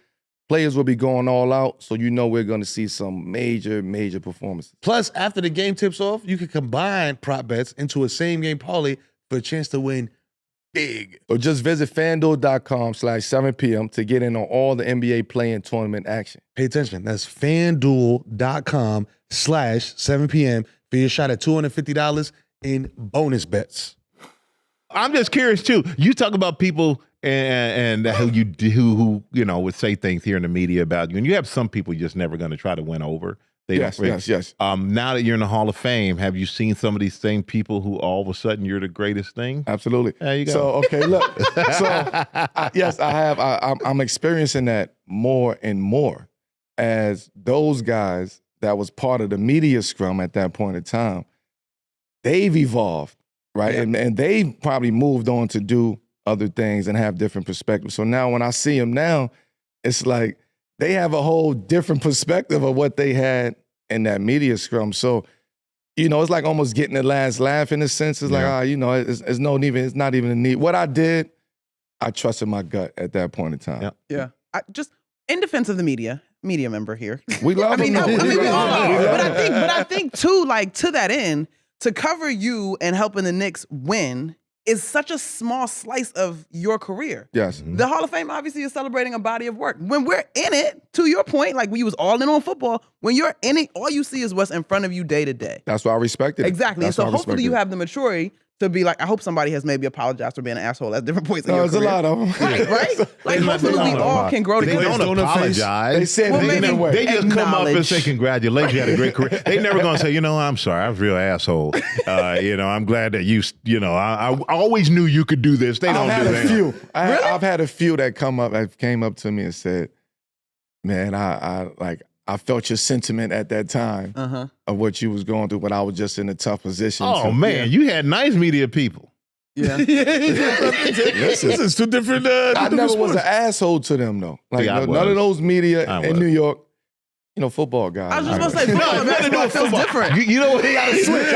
Speaker 3: Players will be going all out, so you know we're going to see some major, major performances.
Speaker 4: Plus, after the game tips off, you can combine prop bets into a same-game parlay for a chance to win big.
Speaker 3: So just visit FanDuel.com/7 p.m. to get in on all the NBA play-in tournament action.
Speaker 4: Pay attention. That's FanDuel.com/7 p.m. for your shot at $250 in bonus bets.
Speaker 2: I'm just curious too. You talk about people and who you know would say things here in the media about you, and you have some people you're just never going to try to win over.
Speaker 3: Yes.
Speaker 2: Now that you're in the Hall of Fame, have you seen some of these same people who all of a sudden you're the greatest thing?
Speaker 3: Absolutely.
Speaker 2: There you go.
Speaker 3: So, okay, look. Yes, I have. I'm experiencing that more and more as those guys that was part of the media scrum at that point in time, they've evolved, right?
Speaker 1: Yeah.
Speaker 3: And they probably moved on to do other things and have different perspectives. So now when I see them now, it's like they have a whole different perspective of what they had in that media scrum. So, it's like almost getting the last laugh in a sense. It's like, it's not even a need. What I did, I trusted my gut at that point in time.
Speaker 2: Yeah.
Speaker 1: Yeah. Just in defense of the media member here.
Speaker 3: We love
Speaker 1: we all
Speaker 3: them.
Speaker 1: are. But I think too, like to that end, to cover you and helping the Knicks win is such a small slice of your career.
Speaker 3: Yes.
Speaker 1: The Hall of Fame obviously is celebrating a body of work. When we're in it, to your point, like we was all in on football, when you're in it, all you see is what's in front of you day to day.
Speaker 3: That's why I respected it.
Speaker 1: Exactly. And
Speaker 3: That's
Speaker 1: so
Speaker 3: why I
Speaker 1: hopefully you
Speaker 3: respected
Speaker 1: have the maturity to be like, I hope somebody has maybe apologized for being an asshole at different points in
Speaker 3: No,
Speaker 1: your
Speaker 3: there's a
Speaker 1: career.
Speaker 3: lot of them.
Speaker 1: Right? Like hopefully we all can grow
Speaker 2: They
Speaker 1: together.
Speaker 2: don't apologize.
Speaker 3: They said
Speaker 1: Well,
Speaker 3: it
Speaker 1: maybe-
Speaker 3: different way.
Speaker 2: They just come up and
Speaker 1: Acknowledge.
Speaker 2: say, congratulations, you had a great career. They never going to say, I'm sorry, I was a real asshole. I'm glad that I always knew you could do this. They don't
Speaker 3: I've
Speaker 2: do
Speaker 3: had
Speaker 2: that.
Speaker 3: a few. I've had a few that came up to me and said, man, I felt your sentiment at that time of what you was going through, but I was just in a tough position.
Speaker 2: Oh, man, you had nice media people.
Speaker 1: Yeah.
Speaker 4: This is two different.
Speaker 3: I never was an asshole to them though. Like
Speaker 2: Yeah, I
Speaker 3: none of
Speaker 2: was.
Speaker 3: those media
Speaker 2: I
Speaker 3: in
Speaker 2: was.
Speaker 3: New York, football guys.
Speaker 1: I was just going to say, football,
Speaker 2: nothing to do
Speaker 1: basketball
Speaker 2: with
Speaker 1: feels
Speaker 2: football.
Speaker 1: different.
Speaker 2: You know what? He got to switch.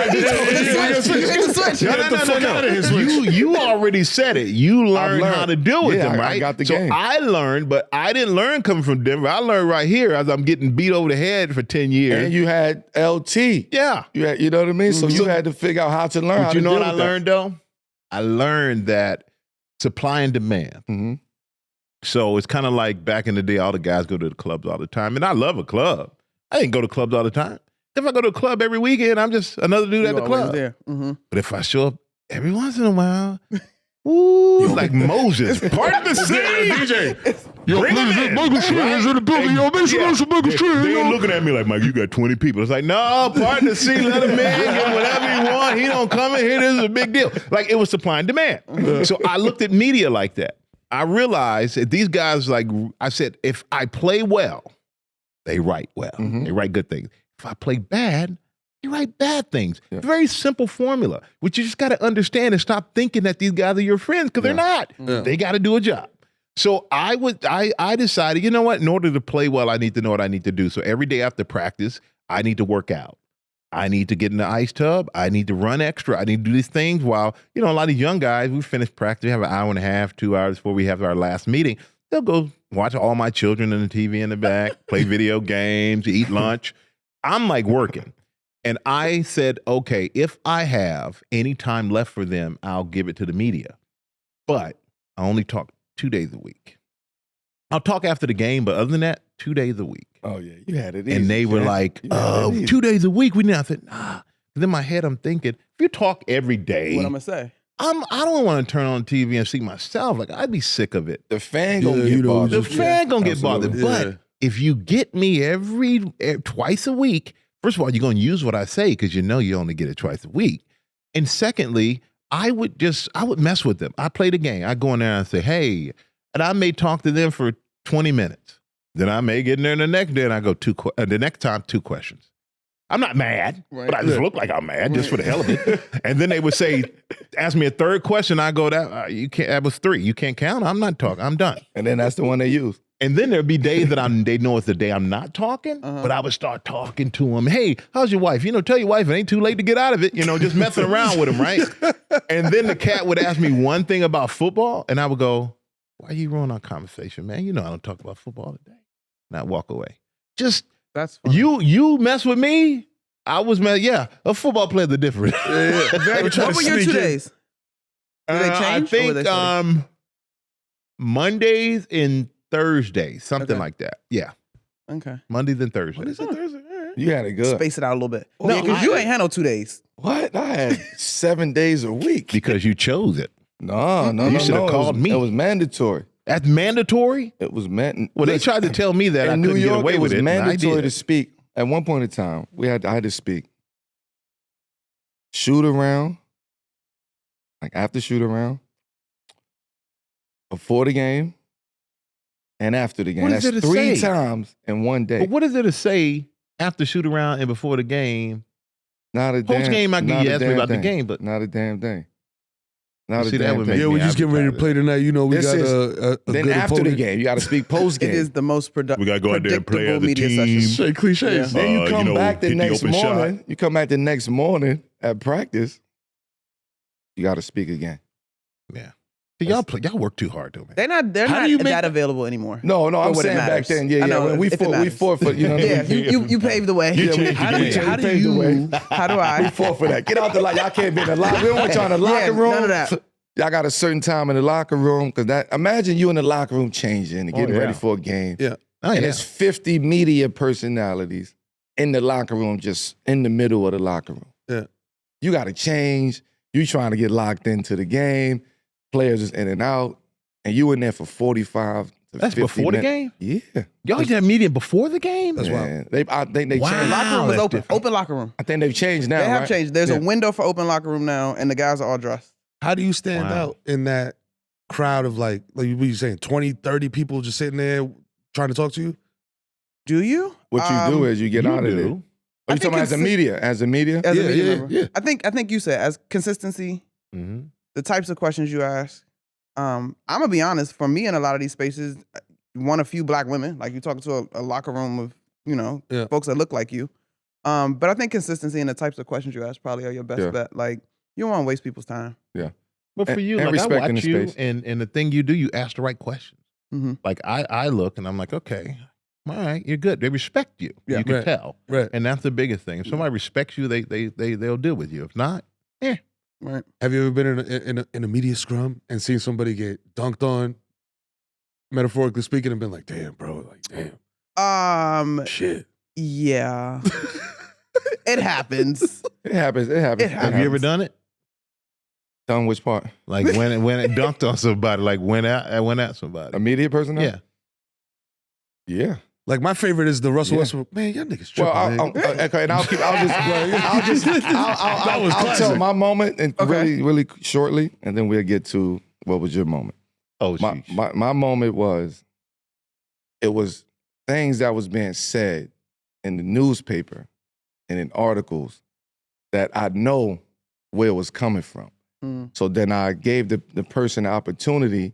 Speaker 4: Switch.
Speaker 2: You already said it. You learned how to deal with them, right?
Speaker 3: I got the
Speaker 2: so
Speaker 3: game.
Speaker 2: I learned, but I didn't learn coming from Denver. I learned right here as I'm getting beat over the head for 10 years.
Speaker 3: And you had LT.
Speaker 2: Yeah.
Speaker 3: You know what I mean? So you had to figure out how to learn how
Speaker 2: But
Speaker 3: to
Speaker 2: you know
Speaker 3: deal
Speaker 2: what I
Speaker 3: with that.
Speaker 2: learned, though? I learned that supply and demand.
Speaker 3: Mhm.
Speaker 2: So it's kind of like back in the day, all the guys go to the clubs all the time. And I love a club. I didn't go to clubs all the time. If I go to a club every weekend, I'm just another dude at the club.
Speaker 1: There.
Speaker 2: But if I show up every once in a while, ooh, like Moses, part of the scene.
Speaker 4: DJ.
Speaker 2: Bring him in.
Speaker 4: Michael Strahan is in the building. Yo, make sure
Speaker 2: Yeah.
Speaker 4: there's some Michael Strahan.
Speaker 2: They ain't looking at me like, Mike, you got 20 people. It's like, no, part of the scene, let him in, get him whatever he want. He don't come in here, this is a big deal. Like, it was supply and demand. So I looked at media like that. I realized that these guys, like I said, if I play well, they write well.
Speaker 3: Mhm.
Speaker 2: They write good things. If I play bad, they write bad things.
Speaker 3: Yeah.
Speaker 2: Very simple formula, which you just got to understand and stop thinking that these guys are your friends because they're not.
Speaker 4: Yeah.
Speaker 2: They got to do a job. So I decided, you know what? In order to play well, I need to know what I need to do. So every day after practice, I need to work out. I need to get in the ice tub. I need to run extra. I need to do these things while, a lot of young guys, we finish practice, we have an hour and a half, 2 hours before we have our last meeting. They'll go watch all my children on the TV in the back, play video games, eat lunch. I'm like working. And I said, okay, if I have any time left for them, I'll give it to the media. But I only talk 2 days a week. I'll talk after the game, but other than that, 2 days a week.
Speaker 3: Oh, yeah. You had it easy.
Speaker 2: And they were
Speaker 3: Jack.
Speaker 2: like,
Speaker 3: You had it easy.
Speaker 2: 2 days a week. I said, nah. And in my head, I'm thinking, if you talk every day,
Speaker 1: What I'm gonna say?
Speaker 2: I don't want to turn on TV and see myself. Like, I'd be sick of it.
Speaker 3: The fan gonna
Speaker 4: Yeah,
Speaker 3: get bothered.
Speaker 2: The fan gonna get bothered.
Speaker 3: Absolutely.
Speaker 2: But if you get me twice a week, first of all, you're gonna use what I say because you only get it twice a week. And secondly, I would mess with them. I play the game. I go in there and say, hey, and I may talk to them for 20 minutes. Then I may get in there the next day and I go the next time, 2 questions. I'm not mad, but I just look like I'm mad just for the hell of it. And then they would say, ask me a third question. I go, you can't. That was 3. You can't count. I'm not talking. I'm done.
Speaker 3: And then that's the one they use.
Speaker 2: And then there'd be days that they know it's the day I'm not talking, but I would start talking to them. Hey, how's your wife? Tell your wife it ain't too late to get out of it. Just messing around with them, right? And then the cat would ask me one thing about football, and I would go, why are you ruining our conversation, man? I don't talk about football today. And I'd walk away. Just
Speaker 1: That's funny.
Speaker 2: you mess with me. I was mad. Yeah, a football player's are different.
Speaker 1: What were your 2 days? Did they change?
Speaker 2: I
Speaker 1: or were
Speaker 2: think
Speaker 1: they steady?
Speaker 2: Mondays and Thursdays, something
Speaker 1: Okay.
Speaker 2: like that. Yeah,
Speaker 1: Okay.
Speaker 2: Mondays and Thursdays.
Speaker 4: What is it, Thursday? All right.
Speaker 3: You had it good.
Speaker 1: Space it out a little bit.
Speaker 3: No,
Speaker 1: Because you ain't had no 2 days.
Speaker 3: What? I had 7 days a week.
Speaker 2: Because you chose it.
Speaker 3: No.
Speaker 2: You should have called me.
Speaker 3: It was mandatory.
Speaker 2: That's mandatory?
Speaker 3: It was mandatory.
Speaker 2: Well, they tried to tell me that I
Speaker 3: in
Speaker 2: couldn't
Speaker 3: New York,
Speaker 2: get away
Speaker 3: it was
Speaker 2: with it. and I
Speaker 3: mandatory
Speaker 2: did.
Speaker 3: to speak. At one point in time, I had to speak. Shoot around, like after shoot around, before the game, and after the game.
Speaker 2: What is
Speaker 3: That's
Speaker 2: there to
Speaker 3: 3
Speaker 2: say?
Speaker 3: times in one day.
Speaker 2: But what is there to say after shoot around and before the game?
Speaker 3: Not a damn.
Speaker 2: Post game, I
Speaker 3: not
Speaker 2: can
Speaker 3: a
Speaker 2: ask me
Speaker 3: damn
Speaker 2: about the
Speaker 3: thing.
Speaker 2: game, but
Speaker 3: Not a damn thing. Not
Speaker 2: You
Speaker 3: a
Speaker 2: see, that
Speaker 3: damn
Speaker 2: would
Speaker 3: thing.
Speaker 2: make
Speaker 4: Yeah,
Speaker 2: me
Speaker 4: we just getting ready to
Speaker 2: advertise
Speaker 4: play tonight. We
Speaker 3: This
Speaker 4: got
Speaker 3: is-
Speaker 4: a
Speaker 3: Then
Speaker 4: good
Speaker 3: after the
Speaker 4: opponent.
Speaker 3: game, you got to speak post game.
Speaker 1: It is the most
Speaker 2: We gotta go out there and play as a
Speaker 1: media
Speaker 2: team.
Speaker 1: session.
Speaker 4: Say cliches.
Speaker 1: Yeah.
Speaker 3: Then you come back the
Speaker 2: hit the
Speaker 3: next
Speaker 2: open shot.
Speaker 3: morning. You come back the next morning at practice. You got to speak again.
Speaker 2: Yeah. See, y'all work too hard, though, man.
Speaker 1: They're
Speaker 4: How
Speaker 1: not
Speaker 4: do you make
Speaker 1: that available anymore.
Speaker 3: No,
Speaker 1: For
Speaker 3: I'm
Speaker 1: what it
Speaker 3: saying back
Speaker 1: matters.
Speaker 3: then. Yeah,
Speaker 1: I know,
Speaker 3: when we
Speaker 1: if it
Speaker 3: fought, we
Speaker 1: matters.
Speaker 3: fought for, you know what I
Speaker 1: Yeah,
Speaker 3: mean?
Speaker 1: you paved the way.
Speaker 2: You
Speaker 3: Yeah, we-
Speaker 2: changed
Speaker 4: How
Speaker 2: the
Speaker 4: do
Speaker 2: game.
Speaker 4: you- how do
Speaker 3: paved the
Speaker 4: you-
Speaker 3: way.
Speaker 1: How do
Speaker 3: We
Speaker 1: I?
Speaker 3: fought for that. Get out the locker. Y'all can't be in the locker. We don't want y'all in the locker
Speaker 1: Yeah,
Speaker 3: room.
Speaker 1: none of that.
Speaker 3: Y'all got a certain time in the locker room because that. Imagine you in the locker room changing and getting
Speaker 2: yeah.
Speaker 3: ready for a game.
Speaker 4: Yeah.
Speaker 2: Oh,
Speaker 3: And
Speaker 2: yeah.
Speaker 3: there's 50 media personalities in the locker room, just in the middle of the locker room.
Speaker 4: Yeah.
Speaker 3: You got to change. You trying to get locked into the game. Players is in and out, and you in there for 45 to
Speaker 2: That's
Speaker 3: 50
Speaker 2: before the
Speaker 3: minutes.
Speaker 2: game?
Speaker 3: Yeah.
Speaker 2: Y'all used to have media before the game?
Speaker 4: That's wild.
Speaker 3: Man, I think they
Speaker 2: Wow.
Speaker 3: changed.
Speaker 1: Locker room was
Speaker 2: that's
Speaker 1: open.
Speaker 2: different.
Speaker 1: Open locker room.
Speaker 3: I think they've changed now.
Speaker 1: They have
Speaker 3: right?
Speaker 1: changed. There's
Speaker 3: Yeah.
Speaker 1: a window for open locker room now, and the guys are all dressed.
Speaker 4: How do you stand
Speaker 2: Wow.
Speaker 4: out in that crowd of like what you saying, 20, 30 people just sitting there trying to talk to you?
Speaker 1: Do you?
Speaker 3: What you do is you get
Speaker 2: You
Speaker 3: out of there.
Speaker 2: do.
Speaker 3: Are
Speaker 1: I
Speaker 3: you
Speaker 1: think
Speaker 3: talking about as a
Speaker 1: consi-
Speaker 3: media? As a media?
Speaker 1: As a
Speaker 4: Yeah,
Speaker 1: media
Speaker 4: yeah,
Speaker 1: member.
Speaker 4: yeah.
Speaker 1: I think you said as consistency,
Speaker 2: Mhm.
Speaker 1: the types of questions you ask. I'm gonna be honest. For me, in a lot of these spaces, one a few black women, like you talking to a locker room of
Speaker 4: Yeah.
Speaker 1: folks that look like you. But I think consistency in the types of questions you ask probably are your best
Speaker 3: Yeah.
Speaker 1: bet. Like you don't want to waste people's time.
Speaker 2: But for
Speaker 3: And-
Speaker 2: you,
Speaker 3: and
Speaker 2: like I
Speaker 3: respecting
Speaker 2: watch
Speaker 3: the
Speaker 2: you,
Speaker 3: space.
Speaker 2: and the thing you do, you ask the right questions.
Speaker 1: Mhm.
Speaker 2: Like I look and I'm like, okay, all right, you're good. They respect you.
Speaker 1: Yeah.
Speaker 2: You can
Speaker 4: Right.
Speaker 2: tell.
Speaker 4: Right.
Speaker 2: And that's the biggest thing. If somebody respects you, they'll deal with you. If not,
Speaker 1: Right.
Speaker 4: Have you ever been in a media scrum and seen somebody get dunked on, metaphorically speaking, and been like, damn, bro, like, damn, shit.
Speaker 1: Yeah. It happens.
Speaker 3: It happens. It happens.
Speaker 1: It
Speaker 2: have you ever done it?
Speaker 3: Done which part?
Speaker 2: Like when it dunked on somebody, like went at somebody.
Speaker 3: A media person?
Speaker 2: Yeah.
Speaker 3: Yeah.
Speaker 4: Like my favorite is the Russell
Speaker 3: Yeah.
Speaker 4: Westbrook. Man, y'all niggas tripping.
Speaker 3: Well,
Speaker 4: man.
Speaker 3: okay, and I'll
Speaker 4: was
Speaker 3: I'll tell
Speaker 4: classic.
Speaker 3: my moment and
Speaker 1: Okay.
Speaker 3: really shortly, and then we'll get to what was your moment.
Speaker 2: Oh,
Speaker 3: my moment was, it was things that was being said in the newspaper and in articles that I know where it was coming from. So then I gave the person the opportunity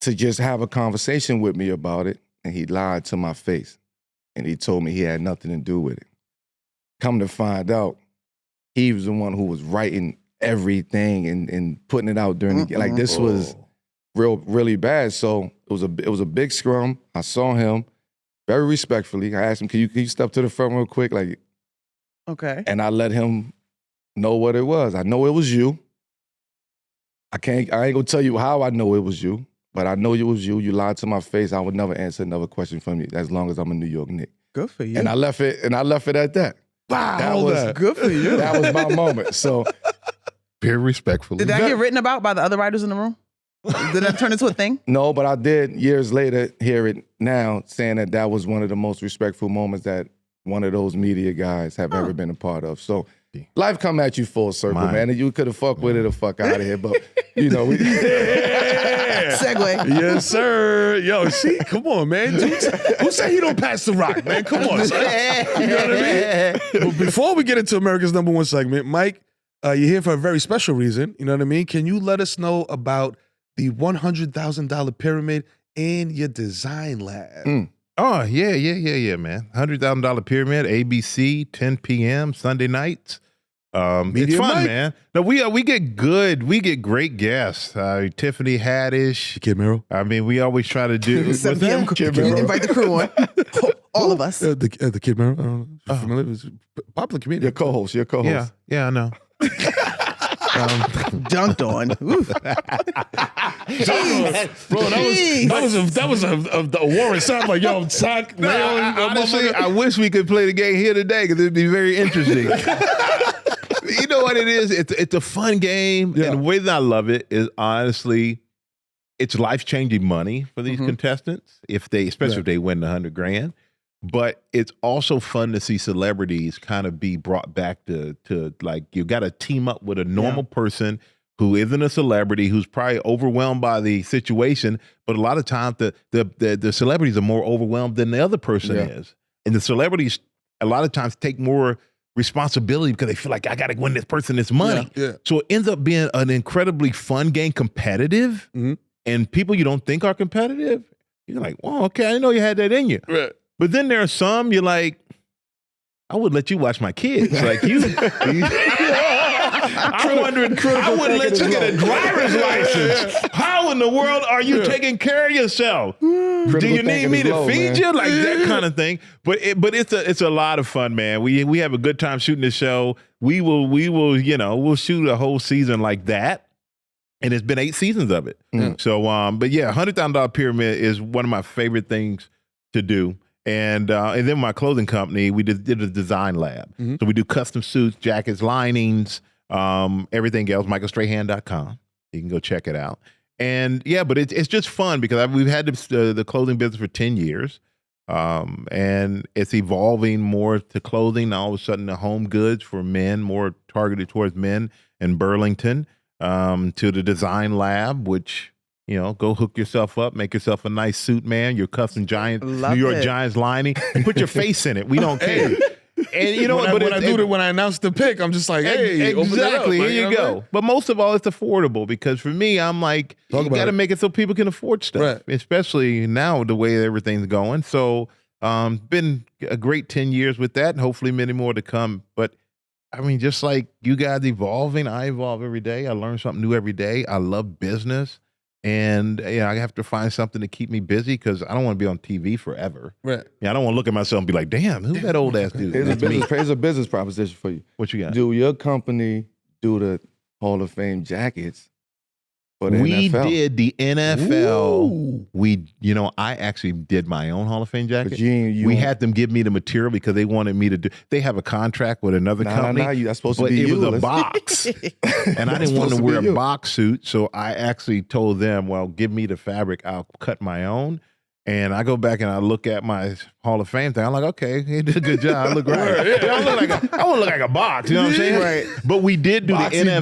Speaker 3: to just have a conversation with me about it, and he lied to my face. And he told me he had nothing to do with it. Come to find out, he was the one who was writing everything and putting it out during the game. Like, this was really bad. So it was a big scrum. I saw him very respectfully. I asked him, can you step to the front real quick? Like,
Speaker 1: Okay.
Speaker 3: and I let him know what it was. I know it was you. I ain't gonna tell you how I know it was you, but I know it was you. You lied to my face. I would never answer another question from you as long as I'm a New York Knick.
Speaker 1: Good for you.
Speaker 3: And I left it at that.
Speaker 4: Wow,
Speaker 3: That was
Speaker 1: good for you.
Speaker 3: That was my moment. So
Speaker 2: Very respectfully.
Speaker 1: Did that get written about by the other writers in the room? Did that turn into a thing?
Speaker 3: no, but I did years later hear it now saying that was one of the most respectful moments that one of those media guys have ever been a part of. So life come at you full circle, man. And you could have fucked with it or fuck out of here. But, you know.
Speaker 1: Segue.
Speaker 4: Yes, sir. Yo, see, come on, man. Who said he don't pass the rock, man? Come on, son. You know what I mean? But before we get into America's #1 segment, Mike, you're here for a very special reason. You know what I mean? Can you let us know about the $100,000 pyramid and your design lab?
Speaker 2: Oh, yeah, man. $100,000 pyramid, ABC, 10 p.m. Sunday nights. It's fun,
Speaker 4: Mike.
Speaker 2: man. No, we get great guests. Tiffany Haddish.
Speaker 4: Kid Mero.
Speaker 2: I mean, we always try to do.
Speaker 1: 7 p.m. Invite the crew on. All of us.
Speaker 4: The Kid Mero. I don't know if you're familiar. It was a popular comedian.
Speaker 3: Your co-host.
Speaker 2: Yeah, I know.
Speaker 1: Dunked on. Oof.
Speaker 4: Bro, that was a war. It sounded like, yo, sack.
Speaker 2: Honestly, I wish we could play the game here today because it'd be very interesting. You know what it is? It's a fun game, and the way that I love it is honestly, it's life-changing money for these contestants especially if they win the $100,000. But it's also fun to see celebrities kind of be brought back to like, you got to team up with a normal person who isn't a celebrity, who's probably overwhelmed by the situation. But a lot of times the celebrities are more overwhelmed than the other person is. And the celebrities a lot of times take more responsibility because they feel like, I got to win this person this money. So it ends up being an incredibly fun game, competitive. And people you don't think are competitive, you're like, well, okay, I didn't know you had that in you.
Speaker 4: Right.
Speaker 2: But then there are some you're like, I would let you watch my kids. Like I'm wondering, I wouldn't let you get a driver's license. How in the world are you taking care of yourself? Do you need me to feed you? Like that kind of thing. But it's a lot of fun, man. We have a good time shooting the show. We will we'll shoot a whole season like that. And it's been 8 seasons of it. So but yeah, $100,000 pyramid is one of my favorite things to do. And then my clothing company, we did a design lab. So we do custom suits, jackets, linings, everything else, michaelstrahan.com. You can go check it out. And yeah, but it's just fun because we've had the clothing business for 10 years. And it's evolving more to clothing. Now all of a sudden the home goods for men, more targeted towards men in Burlington, to the design lab, which, go hook yourself up, make yourself a nice suit, man. Your custom New York Giants lining, and put your face in it. We don't care. And you know what?
Speaker 4: When I announce the pick, I'm just like, hey,
Speaker 2: exactly.
Speaker 4: Here
Speaker 2: you go. But most of all, it's affordable because for me, I'm like, you got to make it so people can afford stuff, especially now the way everything's going. So, been a great 10 years with that, and hopefully many more to come. But I mean, just like you guys evolving, I evolve every day. I learn something new every day. I love business. And I have to find something to keep me busy because I don't want to be on TV forever. Right. I don't want to look at myself and be like, damn, who's that old ass dude?
Speaker 3: Here's a business proposition for you.
Speaker 2: What you got?
Speaker 3: Do your company do the Hall of Fame jackets for the
Speaker 2: we
Speaker 3: NFL?
Speaker 2: Did the NFL. Ooh. I actually did my own Hall of Fame jacket. We had them give me the material because they wanted me to do. They have a contract with another company.
Speaker 3: That's supposed to be you.
Speaker 2: It was a box, and I didn't want to wear a box suit, so I actually told them, "Well, give me the fabric. I'll cut my own." And I go back and I look at my Hall of Fame thing. I'm like, okay, he did a good job. I look right. I want to look like a box. You know what I'm saying?
Speaker 1: Right.
Speaker 2: But we did do
Speaker 3: Boxy
Speaker 2: the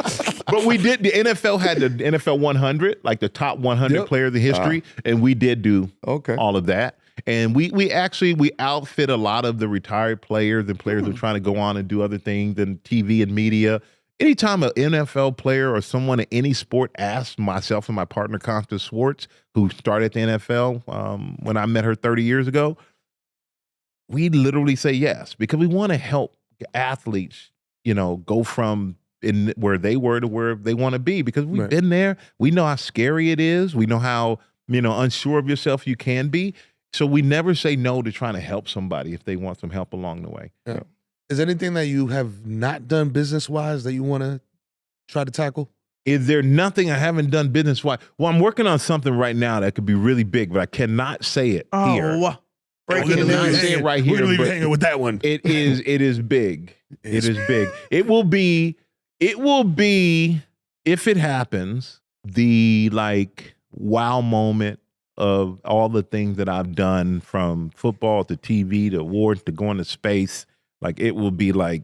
Speaker 2: NFL. But we did. The NFL had the NFL 100, like the top 100 players in history, and we did do all of that. And we outfit a lot of the retired players and players who are trying to go on and do other things in TV and media. Anytime an NFL player or someone in any sport asks myself and my partner, Constance Schwartz, who started the NFL when I met her 30 years ago, we literally say yes, because we want to help athletes, go from where they were to where they want to be, because we've been there. We know how scary it is. We know how, unsure of yourself you can be. So we never say no to trying to help somebody if they want some help along the way.
Speaker 4: Yeah. Is there anything that you have not done business-wise that you want to try to tackle?
Speaker 2: Is there nothing I haven't done business-wise? Well, I'm working on something right now that could be really big, but I cannot say it here.
Speaker 1: Breaking
Speaker 2: news. Say it right here.
Speaker 4: We're going to leave you hanging with that one.
Speaker 2: It is big. It is big. It will be, if it happens, the wow moment of all the things that I've done, from football to TV to awards to going to space. It will be I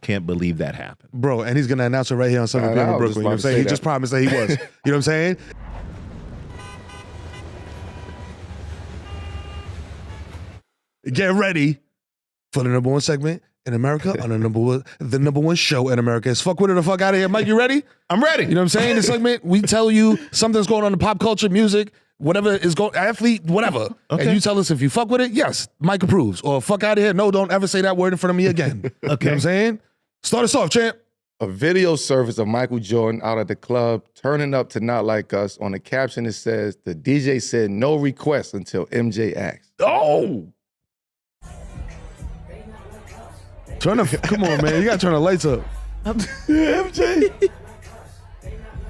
Speaker 2: can't believe that happened.
Speaker 4: Bro, and he's going to announce it right here on Sunday PM in Brooklyn. You know what I'm saying? He just promised that he was. You know what I'm saying? Get ready for the number one segment in America on the number one show in America. It's Fuck With It or Fuck Out of Here. Mike, you ready?
Speaker 2: I'm ready.
Speaker 4: You know what I'm saying? This segment, we tell you something's going on in pop culture, music, whatever is going, athlete, whatever.
Speaker 2: Okay.
Speaker 4: And you tell us if you fuck with it, yes, Mike approves. Or fuck out of here, no, don't ever say that word in front of me again. Okay. You know what I'm saying? Start us off, champ.
Speaker 3: A video surfaced of Michael Jordan out at the club turning up to Not Like Us. On the caption, it says, the DJ said no request until MJ asked.
Speaker 4: Oh! Come on, man. You got to turn the lights up.
Speaker 3: Yeah, MJ.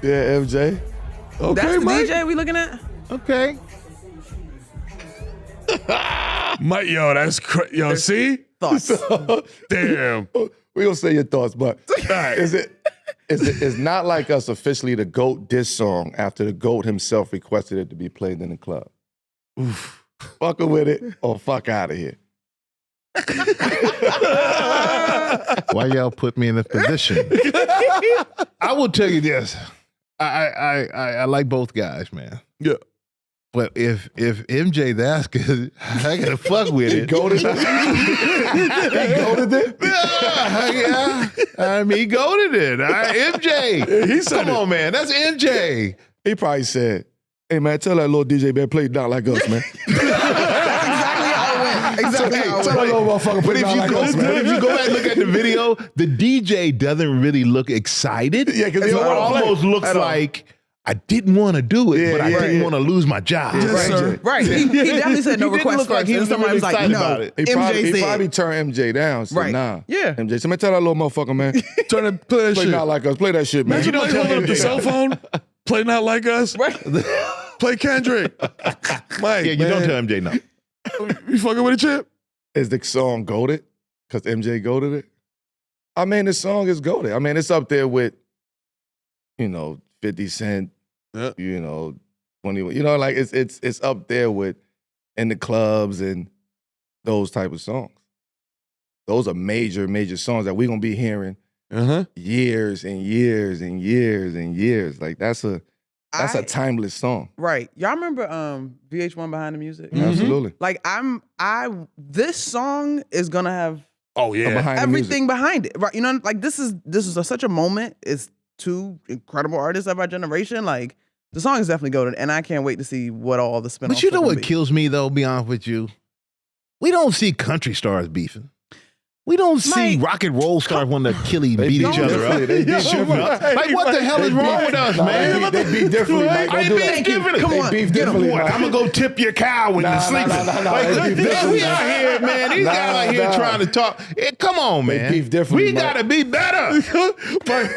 Speaker 3: Yeah, MJ.
Speaker 1: Okay, that's the Mike? DJ we looking at?
Speaker 2: Okay.
Speaker 4: Mike, yo, that's crazy. Yo, see?
Speaker 1: Thoughts.
Speaker 3: Damn. We gonna say your thoughts, but it's Not Like Us officially the GOAT diss song after the GOAT himself requested it to be played in the club. Oof. Fucking with it or fuck out of here.
Speaker 2: Why y'all put me in this position? I will tell you this. I like both guys, man.
Speaker 4: Yeah.
Speaker 2: But if MJ's asking, I gotta fuck with it.
Speaker 3: He goated it?
Speaker 2: Yeah. I mean, he goated it. MJ.
Speaker 3: He said
Speaker 2: Come on, man. That's MJ.
Speaker 3: He probably said, hey, man, tell that little DJ man play Not Like Us, man.
Speaker 1: Exactly how it went.
Speaker 2: But if you go back and look at the video, the DJ doesn't really look excited.
Speaker 3: Yeah, because
Speaker 2: it almost looks like I didn't want to do it, but I didn't want to lose my job.
Speaker 1: Yes, sir. Right. He definitely said no request first.
Speaker 2: He was
Speaker 1: somebody was like, no.
Speaker 3: He probably turned MJ down. So nah.
Speaker 1: Yeah.
Speaker 3: MJ, somebody tell that little motherfucker, man.
Speaker 4: Play that shit.
Speaker 3: Not Like Us. Play that shit, man.
Speaker 4: You don't tell him the cell phone. Play Not Like Us.
Speaker 1: Right.
Speaker 4: Play Kendrick. Mike,
Speaker 2: yeah, you don't tell MJ no.
Speaker 4: You fucking with a chip?
Speaker 3: Is the song goated? Because MJ goated it? I mean, the song is goated. I mean, it's up there with, 50 Cent, 21. It's up there with in the clubs and those type of songs. Those are major, major songs that we're gonna be hearing years and years and years and years. Like that's a timeless song.
Speaker 1: Right. Y'all remember VH1 Behind the Music?
Speaker 3: Mm-hmm. Absolutely.
Speaker 1: Like this song is gonna have
Speaker 3: everything
Speaker 1: behind it. Right. This is such a moment. It's two incredible artists of our generation. Like the song is definitely goated, and I can't wait to see what all the spin-offs.
Speaker 2: But you know what kills me though, be honest with you? We don't see country stars beefing. We don't see rock and roll stars wanting to kill beat each other up.
Speaker 3: They beat differently.
Speaker 2: Like, what the hell is wrong with us, man?
Speaker 3: They beat differently.
Speaker 2: They beat differently.
Speaker 3: Come on, beef differently.
Speaker 2: I'm gonna go tip your cow when you're sleeping. We out here, man. These guys out here trying to talk. Come on, man.
Speaker 3: They beef differently.
Speaker 2: We gotta be better.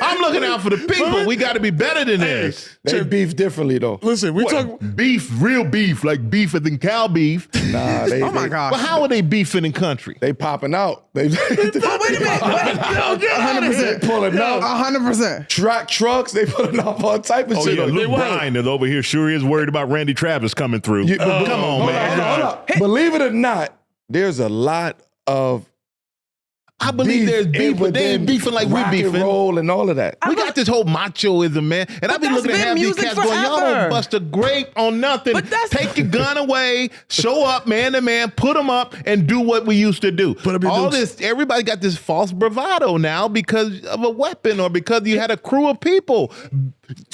Speaker 2: I'm looking out for the people. We gotta be better than this.
Speaker 3: They beef differently, though.
Speaker 4: Listen, we talk
Speaker 2: beef, real beef, like beef than cow beef.
Speaker 3: Nah,
Speaker 1: oh my gosh.
Speaker 2: But how are they beefing in country?
Speaker 3: They popping out. They
Speaker 1: Wait a minute. 100%.
Speaker 3: Pulling up.
Speaker 1: 100%.
Speaker 3: Track trucks, they pulling off all type of
Speaker 2: Oh
Speaker 3: shit.
Speaker 2: yeah,
Speaker 3: They
Speaker 2: Luke
Speaker 3: wild.
Speaker 2: Bryan is over here. Sure is worried about Randy Travis coming through.
Speaker 3: Come
Speaker 2: on, man.
Speaker 3: Hold up. Believe it or not, there's a lot of
Speaker 2: I believe there's beef, but they ain't beefing like we
Speaker 3: rock and
Speaker 2: beefing.
Speaker 3: roll and all of that.
Speaker 2: We got this whole machoism, man. And I've been
Speaker 1: that's
Speaker 2: looking at
Speaker 1: been
Speaker 2: half these
Speaker 1: music
Speaker 2: cats going, y'all
Speaker 1: forever.
Speaker 2: don't bust a grape on nothing.
Speaker 1: But that's-
Speaker 2: Take your gun away, show up man to man, put them up, and do what we used to do.
Speaker 4: Put 'em in
Speaker 2: All
Speaker 4: dukes.
Speaker 2: this, everybody got this false bravado now because of a weapon or because you had a crew of people.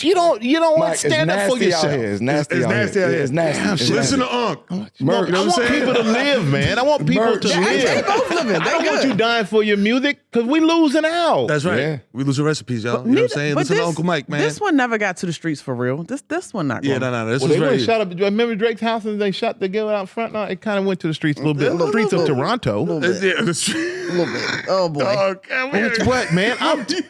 Speaker 2: You don't want
Speaker 3: Mike,
Speaker 2: to stand
Speaker 3: it's
Speaker 2: up for
Speaker 3: nasty
Speaker 2: yourself.
Speaker 3: out here. It's nasty
Speaker 4: It's
Speaker 3: out
Speaker 4: nasty
Speaker 3: here.
Speaker 4: out here.
Speaker 3: It's nasty.
Speaker 2: Damn,
Speaker 3: It's
Speaker 2: shit.
Speaker 4: Listen
Speaker 3: nasty.
Speaker 4: to Unc.
Speaker 2: No,
Speaker 3: Merch.
Speaker 2: I want people to live, man. I want people
Speaker 3: Merch.
Speaker 2: to
Speaker 3: Yeah,
Speaker 2: live.
Speaker 1: They both living.
Speaker 2: I
Speaker 1: They
Speaker 2: don't want
Speaker 1: good.
Speaker 2: you dying for your music because we losing out.
Speaker 4: That's right.
Speaker 3: Yeah.
Speaker 4: We losing recipes, y'all. You know what I'm saying?
Speaker 1: But
Speaker 4: Listen to Uncle Mike, man.
Speaker 1: This one never got to the streets for real. This one not.
Speaker 4: Yeah,
Speaker 1: going.
Speaker 4: no. This
Speaker 2: Well,
Speaker 4: was
Speaker 2: they
Speaker 4: very.
Speaker 2: went shot up. Remember Drake's house and they shot the girl out front? No, it kind of went to the streets a little bit. The streets of Toronto.
Speaker 4: Yeah, the street.
Speaker 1: A little bit. Oh boy.
Speaker 4: Oh, can we?
Speaker 2: It's what, man?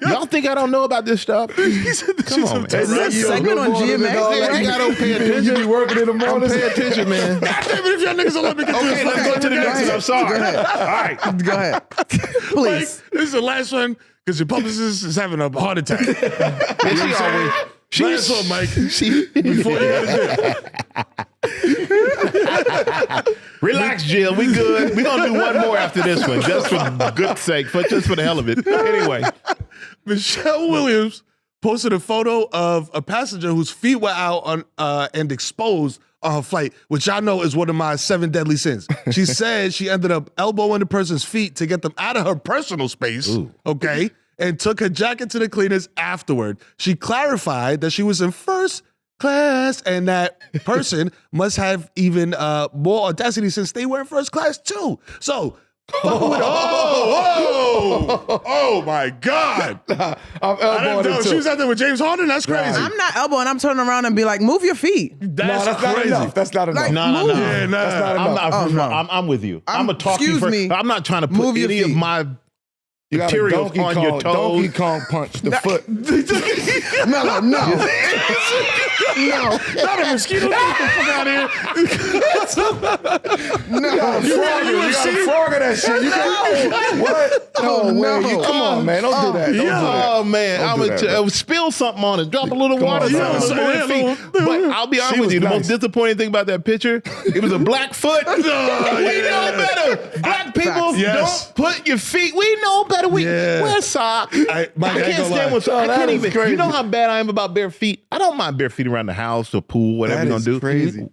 Speaker 2: Y'all think I don't know about this stuff? Come on, man.
Speaker 1: Is this a segment on GMX?
Speaker 2: You gotta pay
Speaker 3: You
Speaker 2: attention.
Speaker 3: be working in the morning.
Speaker 2: Pay attention, man.
Speaker 4: God damn it, if y'all niggas don't let me get
Speaker 2: Okay,
Speaker 4: this.
Speaker 2: let's go to the next one. I'm sorry.
Speaker 1: Go ahead.
Speaker 2: All right.
Speaker 1: Go ahead.
Speaker 4: Mike,
Speaker 1: Please.
Speaker 4: this is the last one because your publicist is having a heart attack.
Speaker 2: And she always.
Speaker 4: Last one, Mike. Before you
Speaker 2: Relax, Jill. We good. We're gonna do one more after this one, just for good sake, just for the hell of it. Anyway,
Speaker 4: Michelle Williams posted a photo of a passenger whose feet were out on and exposed on her flight, which I know is one of my 7 deadly sins. She said she ended up elbowing the person's feet to get them out of her personal space, okay, and took her jacket to the cleaners afterward. She clarified that she was in first class and that person must have even more audacity since they were in first class too. So, oh my God.
Speaker 3: I'm
Speaker 4: I didn't
Speaker 3: elbowing
Speaker 4: know
Speaker 3: it
Speaker 4: she
Speaker 3: too.
Speaker 4: was out there with James Harden. That's crazy.
Speaker 1: I'm not elbowing. I'm turning around and be like, move your feet.
Speaker 3: That's not enough. That's not enough.
Speaker 1: Like,
Speaker 2: no.
Speaker 1: move.
Speaker 4: Yeah, nah.
Speaker 3: That's not
Speaker 2: I'm
Speaker 3: enough.
Speaker 2: not.
Speaker 1: Oh, no.
Speaker 2: I'm with you. I'm gonna talk
Speaker 1: excuse
Speaker 2: you first.
Speaker 1: me.
Speaker 2: I'm not trying to put
Speaker 1: Move your
Speaker 2: any of
Speaker 1: feet.
Speaker 2: my
Speaker 3: You got a
Speaker 2: materials
Speaker 3: Donkey
Speaker 2: on
Speaker 3: Kong,
Speaker 2: your
Speaker 3: Donkey
Speaker 2: toes.
Speaker 3: Kong punch the foot.
Speaker 1: Melo, no. No.
Speaker 4: Not a mosquito. Get the fuck out of here.
Speaker 1: No.
Speaker 3: You got a frog of that shit. You got what? No
Speaker 1: no.
Speaker 3: way. Come on, man. Don't do that. Don't do that.
Speaker 2: Oh man,
Speaker 3: Don't
Speaker 2: I'm
Speaker 3: do
Speaker 2: gonna
Speaker 3: that, bro.
Speaker 2: spill something on it. Drop a little
Speaker 3: Come
Speaker 2: water
Speaker 3: on,
Speaker 2: down
Speaker 3: man.
Speaker 2: on
Speaker 4: Yeah,
Speaker 2: the feet. But I'll be honest
Speaker 3: She
Speaker 2: with
Speaker 3: was
Speaker 2: you. The
Speaker 3: nice.
Speaker 2: most disappointing thing about that picture, it was a black foot. We know better. Black people
Speaker 4: Yes.
Speaker 2: don't put your feet. We know better. We
Speaker 4: Yeah.
Speaker 2: wear socks.
Speaker 4: Mike,
Speaker 2: I
Speaker 4: ain't
Speaker 2: can't
Speaker 4: gonna
Speaker 2: stand
Speaker 4: lie.
Speaker 2: with socks. I
Speaker 3: that
Speaker 2: can't
Speaker 3: is
Speaker 2: even.
Speaker 3: crazy.
Speaker 2: You know how bad I am about bare feet. I don't mind bare feet around the house or pool, whatever
Speaker 3: That
Speaker 2: you're
Speaker 3: is
Speaker 2: gonna do.
Speaker 3: crazy.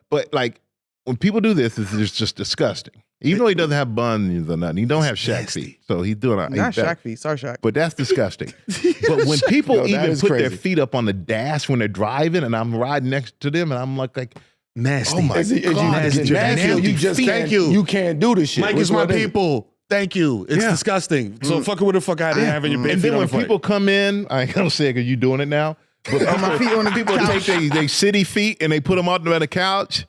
Speaker 2: But like when people do this, it's just disgusting. Even though he doesn't have buns or nothing, he don't have Shaq feet, so he's doing.
Speaker 1: Not
Speaker 2: he's better.
Speaker 1: Shaq feet. Sorry, Shaq.
Speaker 2: But that's disgusting. But when people
Speaker 3: Yo, that
Speaker 2: even
Speaker 3: is
Speaker 2: put their
Speaker 3: crazy.
Speaker 2: feet up on the dash when they're driving, and I'm riding next to them, and I'm like
Speaker 4: Nasty.
Speaker 2: oh my
Speaker 3: Is you
Speaker 2: God,
Speaker 3: nasty,
Speaker 2: get your
Speaker 3: nasty, or you
Speaker 2: nasty
Speaker 3: just
Speaker 2: feet.
Speaker 3: can't,
Speaker 4: Thank you.
Speaker 3: you can't do this shit.
Speaker 4: Mike
Speaker 3: Which
Speaker 4: is my
Speaker 3: one it?
Speaker 4: people. Thank you. It's
Speaker 2: Yeah.
Speaker 4: disgusting. So fuck it with the fuck out of here having your bare
Speaker 2: And
Speaker 4: feet
Speaker 2: then
Speaker 4: on
Speaker 2: when
Speaker 4: the flight.
Speaker 2: people come in, I ain't gonna say it because you're doing it now. But
Speaker 1: my feet on the
Speaker 2: people
Speaker 1: couch.
Speaker 2: take they city feet and they put them out on the couch.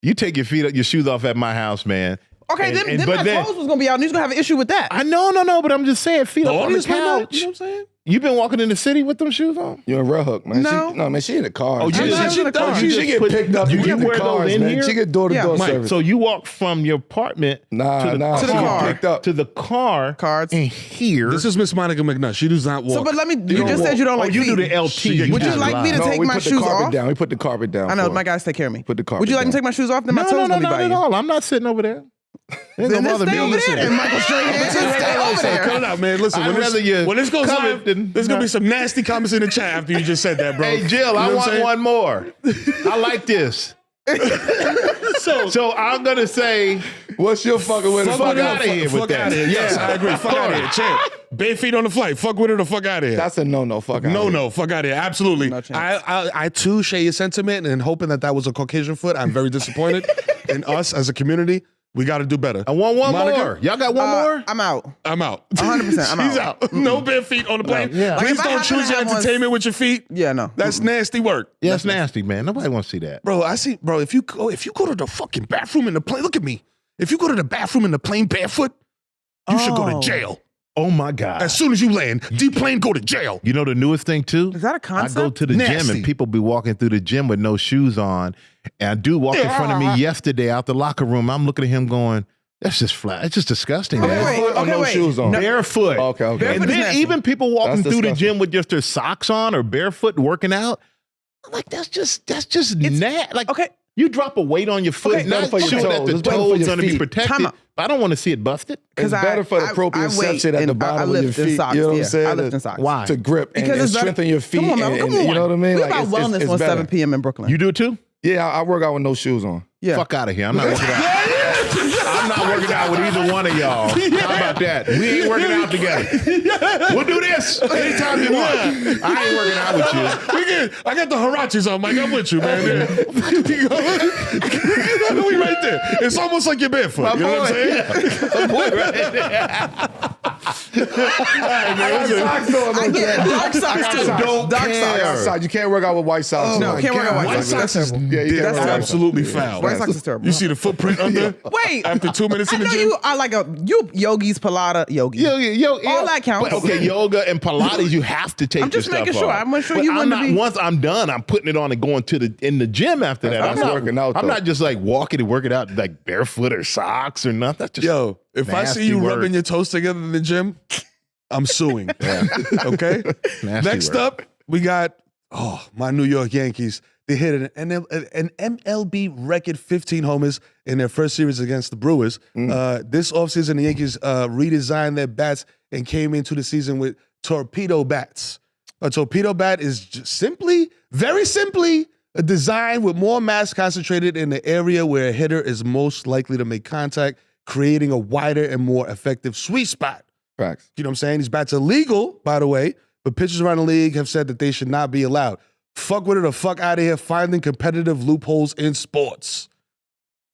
Speaker 2: You take your shoes off at my house, man.
Speaker 1: Okay,
Speaker 2: And-
Speaker 1: then
Speaker 2: and-
Speaker 1: my
Speaker 2: but then-
Speaker 1: clothes was gonna be out, and he's gonna have an issue with that.
Speaker 2: I know, but I'm just saying, feet
Speaker 4: the
Speaker 2: up on the
Speaker 4: audience might not,
Speaker 2: couch.
Speaker 4: you know what I'm saying?
Speaker 2: You been walking in the city with them shoes on?
Speaker 3: You're in Red Hook, man.
Speaker 1: No.
Speaker 3: No, man, she in the car.
Speaker 2: Oh, you
Speaker 3: she,
Speaker 2: just-
Speaker 3: she,
Speaker 1: in the car.
Speaker 3: she,
Speaker 2: just
Speaker 3: get
Speaker 2: put-
Speaker 3: picked up.
Speaker 2: you
Speaker 3: You
Speaker 2: can
Speaker 3: get
Speaker 2: wear
Speaker 3: the
Speaker 2: those
Speaker 3: cars,
Speaker 2: in
Speaker 3: man.
Speaker 2: here?
Speaker 3: She get door-to-door
Speaker 1: Yeah,
Speaker 3: service.
Speaker 2: So you walk from your apartment
Speaker 3: Nah,
Speaker 2: to the
Speaker 3: nah.
Speaker 1: To the
Speaker 3: she get
Speaker 1: car.
Speaker 3: picked up.
Speaker 2: to the car
Speaker 1: Cards.
Speaker 2: and here.
Speaker 4: This is Miss Monica McNutt. She does not walk.
Speaker 1: So, but let me. You
Speaker 3: don't
Speaker 1: just said
Speaker 3: walk.
Speaker 1: you don't
Speaker 2: oh,
Speaker 1: like
Speaker 2: you
Speaker 1: feet.
Speaker 2: do the LT.
Speaker 4: Would you
Speaker 2: just
Speaker 1: like me to
Speaker 2: lie.
Speaker 1: take
Speaker 3: we
Speaker 1: my
Speaker 3: put
Speaker 1: shoes
Speaker 3: the carpet
Speaker 1: off?
Speaker 3: down. We put the carpet down.
Speaker 1: I know
Speaker 3: for
Speaker 1: my
Speaker 3: her.
Speaker 1: guys take care of me.
Speaker 3: Put the carpet
Speaker 1: Would you like me to
Speaker 3: down.
Speaker 1: take my shoes off? Then my toes
Speaker 2: No,
Speaker 1: gonna be
Speaker 2: not
Speaker 1: by
Speaker 2: at
Speaker 1: you.
Speaker 2: all. I'm not sitting over there. Ain't
Speaker 1: Then
Speaker 2: gonna
Speaker 1: just
Speaker 2: bother
Speaker 1: stay
Speaker 2: me.
Speaker 1: over there. And Michael Strahan just stay over
Speaker 4: Cut
Speaker 1: there.
Speaker 4: it out, man. Listen,
Speaker 2: I'd rather you
Speaker 4: when this goes
Speaker 2: come
Speaker 4: live,
Speaker 2: than-
Speaker 4: there's gonna be some nasty comments in the chat after you just said that, bro.
Speaker 2: Hey, Jill,
Speaker 4: You know
Speaker 2: I
Speaker 4: what I'm
Speaker 2: want
Speaker 4: saying?
Speaker 2: one more. I like this. So I'm gonna say,
Speaker 3: What's your fucking with it?
Speaker 2: Fuck outta here with
Speaker 4: Fuck
Speaker 2: that.
Speaker 4: out of here. Yes, I agree. Fuck out of here. Champ. Bare feet on the flight. Fuck with it or fuck out of here.
Speaker 3: That's a no. Fuck out.
Speaker 4: No, fuck out of here. Absolutely.
Speaker 1: No chance.
Speaker 4: I too share your sentiment and hoping that was a Caucasian foot. I'm very disappointed in us as a community. We got to do better.
Speaker 2: I want one
Speaker 4: Monica?
Speaker 2: more. Y'all got one more?
Speaker 1: I'm out.
Speaker 4: I'm out.
Speaker 1: 100%, I'm
Speaker 4: She's
Speaker 1: out.
Speaker 4: out. No bare feet on the plane.
Speaker 2: Yeah.
Speaker 1: Like,
Speaker 4: Please
Speaker 1: if I
Speaker 4: don't
Speaker 1: happen to
Speaker 4: choose your
Speaker 1: have one-
Speaker 4: entertainment with your feet.
Speaker 1: Yeah, no.
Speaker 4: That's nasty work.
Speaker 2: Yeah, that's nasty, man. Nobody wants to see that.
Speaker 4: Bro, if you go to the fucking bathroom in the plane, look at me. If you go to the bathroom in the plane barefoot, you should go to
Speaker 1: Oh.
Speaker 4: jail.
Speaker 2: Oh my God.
Speaker 4: As soon as you land, deplane, go to jail.
Speaker 2: You know the newest thing too?
Speaker 1: Is that a
Speaker 2: I
Speaker 1: concept?
Speaker 2: go to the gym
Speaker 4: Nasty.
Speaker 2: and people be walking through the gym with no shoes on. And a dude walked in front of me yesterday out the locker room. I'm looking at him going, That's just flat. It's just disgusting,
Speaker 1: Okay,
Speaker 2: man.
Speaker 1: wait.
Speaker 3: Barefoot or no shoes on?
Speaker 2: Barefoot.
Speaker 3: Okay.
Speaker 2: And
Speaker 1: Barefoot is
Speaker 2: then
Speaker 1: nasty.
Speaker 2: even people walking
Speaker 3: That's
Speaker 2: through the
Speaker 3: disgusting.
Speaker 2: gym with just their socks on or barefoot working out. I'm like, that's just nasty. Like,
Speaker 1: Okay.
Speaker 2: you drop a weight on your foot,
Speaker 1: Okay,
Speaker 2: not
Speaker 3: for your
Speaker 2: sure that
Speaker 3: toes.
Speaker 2: the
Speaker 3: It's better for
Speaker 2: toes
Speaker 3: your
Speaker 2: going to be
Speaker 3: feet.
Speaker 2: protected.
Speaker 1: Time out.
Speaker 2: But I don't want to see it busted.
Speaker 3: It's better for the proprioception at the bottom of your
Speaker 1: lift in
Speaker 3: feet.
Speaker 1: socks.
Speaker 3: You know what I'm
Speaker 1: Yeah,
Speaker 3: saying?
Speaker 1: I lift in socks.
Speaker 2: Why?
Speaker 3: To grip and
Speaker 1: Because it's better-
Speaker 3: strengthen your feet.
Speaker 1: Come on, man.
Speaker 3: and,
Speaker 1: Come
Speaker 3: and,
Speaker 1: on.
Speaker 3: you know what I mean?
Speaker 1: We
Speaker 3: Like,
Speaker 1: about wellness
Speaker 3: it's
Speaker 1: on
Speaker 3: better.
Speaker 1: 7 p.m. in Brooklyn.
Speaker 2: You do it too?
Speaker 3: Yeah, I work out with no shoes on.
Speaker 1: Yeah.
Speaker 2: Fuck out of here. I'm not working out. I'm not working out with either one of y'all. How about that? We ain't working out together. We'll do this anytime you want. I ain't working out with you.
Speaker 4: I got the Harachis on, Mike. I'm with you, man. We right there. It's almost like you're barefoot. You know what I'm saying?
Speaker 2: My boy right there.
Speaker 1: I get dark socks too.
Speaker 2: Don't
Speaker 1: Dark
Speaker 2: care.
Speaker 1: socks.
Speaker 3: You can't work out with white socks.
Speaker 1: No, can't work out with
Speaker 4: White socks is
Speaker 3: Yeah, you can't
Speaker 4: that's
Speaker 3: work out.
Speaker 4: absolutely foul.
Speaker 1: White socks is terrible.
Speaker 4: You see the footprint under?
Speaker 1: Wait.
Speaker 4: After 2 minutes
Speaker 1: I
Speaker 4: in the
Speaker 1: know
Speaker 4: gym?
Speaker 1: you are like you yogis, Pilates, yogi. All that counts.
Speaker 2: But, okay, yoga and Pilates, you have to take
Speaker 1: I'm just
Speaker 2: your stuff
Speaker 1: making sure.
Speaker 2: off.
Speaker 1: I'm making sure
Speaker 2: But
Speaker 1: you
Speaker 2: I'm
Speaker 1: wouldn't
Speaker 2: not,
Speaker 1: be-
Speaker 2: once I'm done, I'm putting it on and going to in the gym after that.
Speaker 3: That's
Speaker 2: I'm not
Speaker 3: working out,
Speaker 2: I'm
Speaker 3: though.
Speaker 2: not just like walking and working out like barefoot or socks or nothing. That's just
Speaker 4: Yo, if I see you
Speaker 2: nasty
Speaker 4: rubbing
Speaker 2: work.
Speaker 4: your toes together in the gym, I'm suing. Okay?
Speaker 2: Nasty
Speaker 4: Next
Speaker 2: work.
Speaker 4: up, we got, my New York Yankees. They hit an MLB record 15 homers in their first series against the Brewers. This offseason, the Yankees redesigned their bats and came into the season with torpedo bats. A torpedo bat is just very simply, a design with more mass concentrated in the area where a hitter is most likely to make contact, creating a wider and more effective sweet spot.
Speaker 3: Facts.
Speaker 4: You know what I'm saying? These bats are legal, by the way, but pitchers around the league have said that they should not be allowed. Fuck with it or fuck out of here, finding competitive loopholes in sports.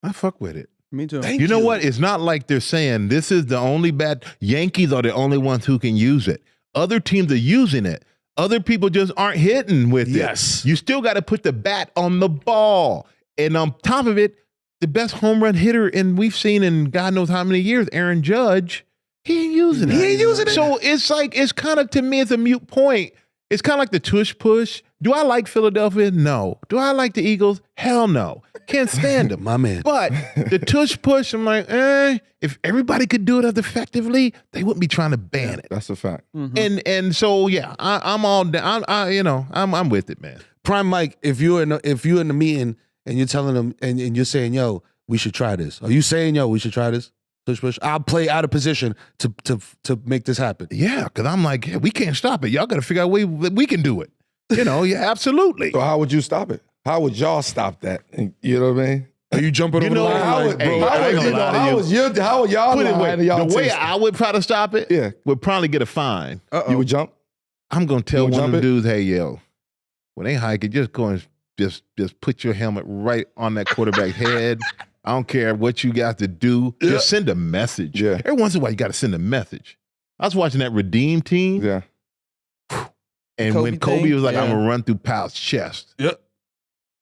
Speaker 2: I fuck with it.
Speaker 1: Me too.
Speaker 4: Thank
Speaker 2: You know what? It's not like they're saying this is the only bat. Yankees are the only ones who can use it. Other teams are using it. Other people just aren't hitting with
Speaker 4: Yes.
Speaker 2: it. You still got to put the bat on the ball. And on top of it, the best home run hitter we've seen in God knows how many years, Aaron Judge, he ain't using it.
Speaker 4: He ain't using it.
Speaker 2: So it's kind of, to me, it's a mute point. It's kind of like the tush push. Do I like Philadelphia? No. Do I like the Eagles? Hell no. Can't stand them.
Speaker 4: My man.
Speaker 2: But the tush push, I'm like, if everybody could do it as effectively, they wouldn't be trying to ban it.
Speaker 3: That's a fact.
Speaker 2: And so yeah, I'm all down. I'm with it, man.
Speaker 4: Prime Mike, if you're in the meeting and you're telling them and you're saying, yo, we should try this. Are you saying, yo, we should try this? Tush push. I'll play out of position to make this happen.
Speaker 2: Yeah, because I'm like, yeah, we can't stop it. Y'all got to figure out a way that we can do it. Yeah, absolutely.
Speaker 3: So how would you stop it? How would y'all stop that? And, you know what I mean?
Speaker 4: Are you jumping over the line?
Speaker 3: How
Speaker 4: like,
Speaker 3: would,
Speaker 2: hey,
Speaker 3: bro,
Speaker 2: I ain't gonna lie to you.
Speaker 3: how would y'all
Speaker 2: Put it
Speaker 3: line
Speaker 2: away.
Speaker 3: y'all
Speaker 2: The way
Speaker 3: taste?
Speaker 2: I would try to stop it,
Speaker 3: Yeah.
Speaker 2: would probably get a fine.
Speaker 3: You would jump?
Speaker 2: I'm gonna tell
Speaker 3: You
Speaker 2: one of
Speaker 3: jump
Speaker 2: the
Speaker 3: it?
Speaker 2: dudes, hey yo, when they hike it, just go and just put your helmet right on that quarterback's head. I don't care what you got to do.
Speaker 4: Yeah.
Speaker 2: Just send a message.
Speaker 3: Yeah.
Speaker 2: Every once in a while, you got to send a message. I was watching that Redeem team,
Speaker 3: Yeah.
Speaker 2: and
Speaker 1: Kobe
Speaker 2: when Kobe
Speaker 1: thing?
Speaker 2: was like,
Speaker 1: Yeah.
Speaker 2: I'm gonna run through Powell's chest.
Speaker 4: Yep.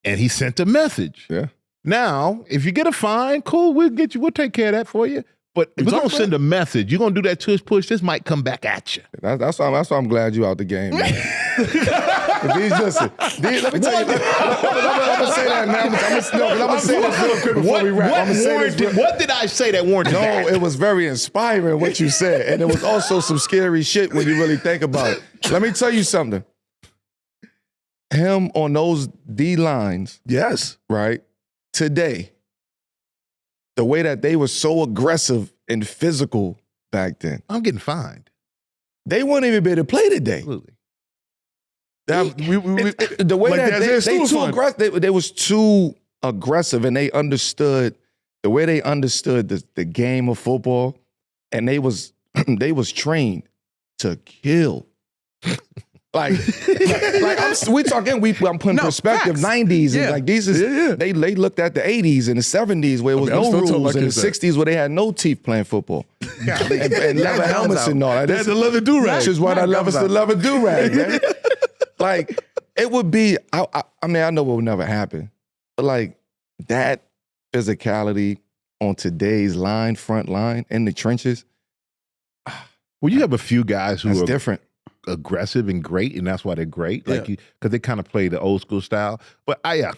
Speaker 2: And he sent a message.
Speaker 3: Yeah.
Speaker 2: Now, if you get a fine, cool, we'll take care of that for you. But if we're
Speaker 4: talking
Speaker 2: gonna send a message, you're gonna do that tush push, this might come back at you.
Speaker 3: That's why I'm glad you out the game, man. Let me tell you. I'm gonna say that now. I'm gonna say this real quick before we wrap. I'm gonna say this.
Speaker 2: What did I say that warranted
Speaker 3: No,
Speaker 2: that?
Speaker 3: it was very inspiring what you said, and it was also some scary shit when you really think about it. Let me tell you something. Him on those D lines,
Speaker 4: yes.
Speaker 3: right? Today, the way that they were so aggressive and physical back then,
Speaker 2: I'm getting fined.
Speaker 3: they wouldn't even be able to play today.
Speaker 2: Absolutely.
Speaker 3: The way
Speaker 4: Like
Speaker 3: that
Speaker 4: the
Speaker 3: they
Speaker 4: Isaiah
Speaker 3: too
Speaker 4: Stewart
Speaker 3: aggressive, they was too aggressive, and they understood the way they understood the game of football, and they was trained to kill. I'm putting
Speaker 1: No,
Speaker 3: perspective.
Speaker 1: facts.
Speaker 3: 90s and
Speaker 1: Yeah.
Speaker 3: like these is
Speaker 4: Yeah.
Speaker 3: they looked at the 80s and the 70s where it was
Speaker 4: I'm
Speaker 3: no
Speaker 4: still telling
Speaker 3: rules,
Speaker 4: my
Speaker 3: and the
Speaker 4: kids that.
Speaker 3: 60s where they had no teeth playing football and leather helmets and all that.
Speaker 4: They had the leather do-rag.
Speaker 3: Which is why I love us the leather do-rag, man. Like, it would be, I mean, I know it would never happen, but like that physicality on today's front line, in the trenches,
Speaker 2: Well, you have a few guys who
Speaker 3: that's
Speaker 2: are
Speaker 3: different.
Speaker 2: aggressive and great, and that's why they're great. Like
Speaker 4: Yeah.
Speaker 2: because they kind of play the old school style. But I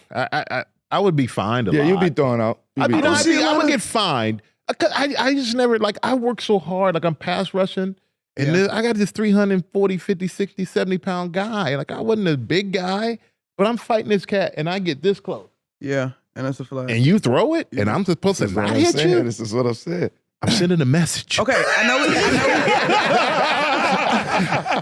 Speaker 2: would be fined a lot.
Speaker 3: Yeah, you'd be thrown out.
Speaker 2: I
Speaker 3: You'd be
Speaker 2: mean,
Speaker 3: thrown out.
Speaker 2: I would get fined. I just never, like, I work so hard. Like, I'm pass rushing. And then I got this 340, 50, 60, 70-pound guy. Like, I wasn't a big guy, but I'm fighting this cat, and I get this close.
Speaker 1: Yeah, and that's a flag.
Speaker 2: And you throw it, and I'm supposed to not hit you?
Speaker 3: This is what I'm saying.
Speaker 2: I'm sending a message.
Speaker 1: Okay, I know.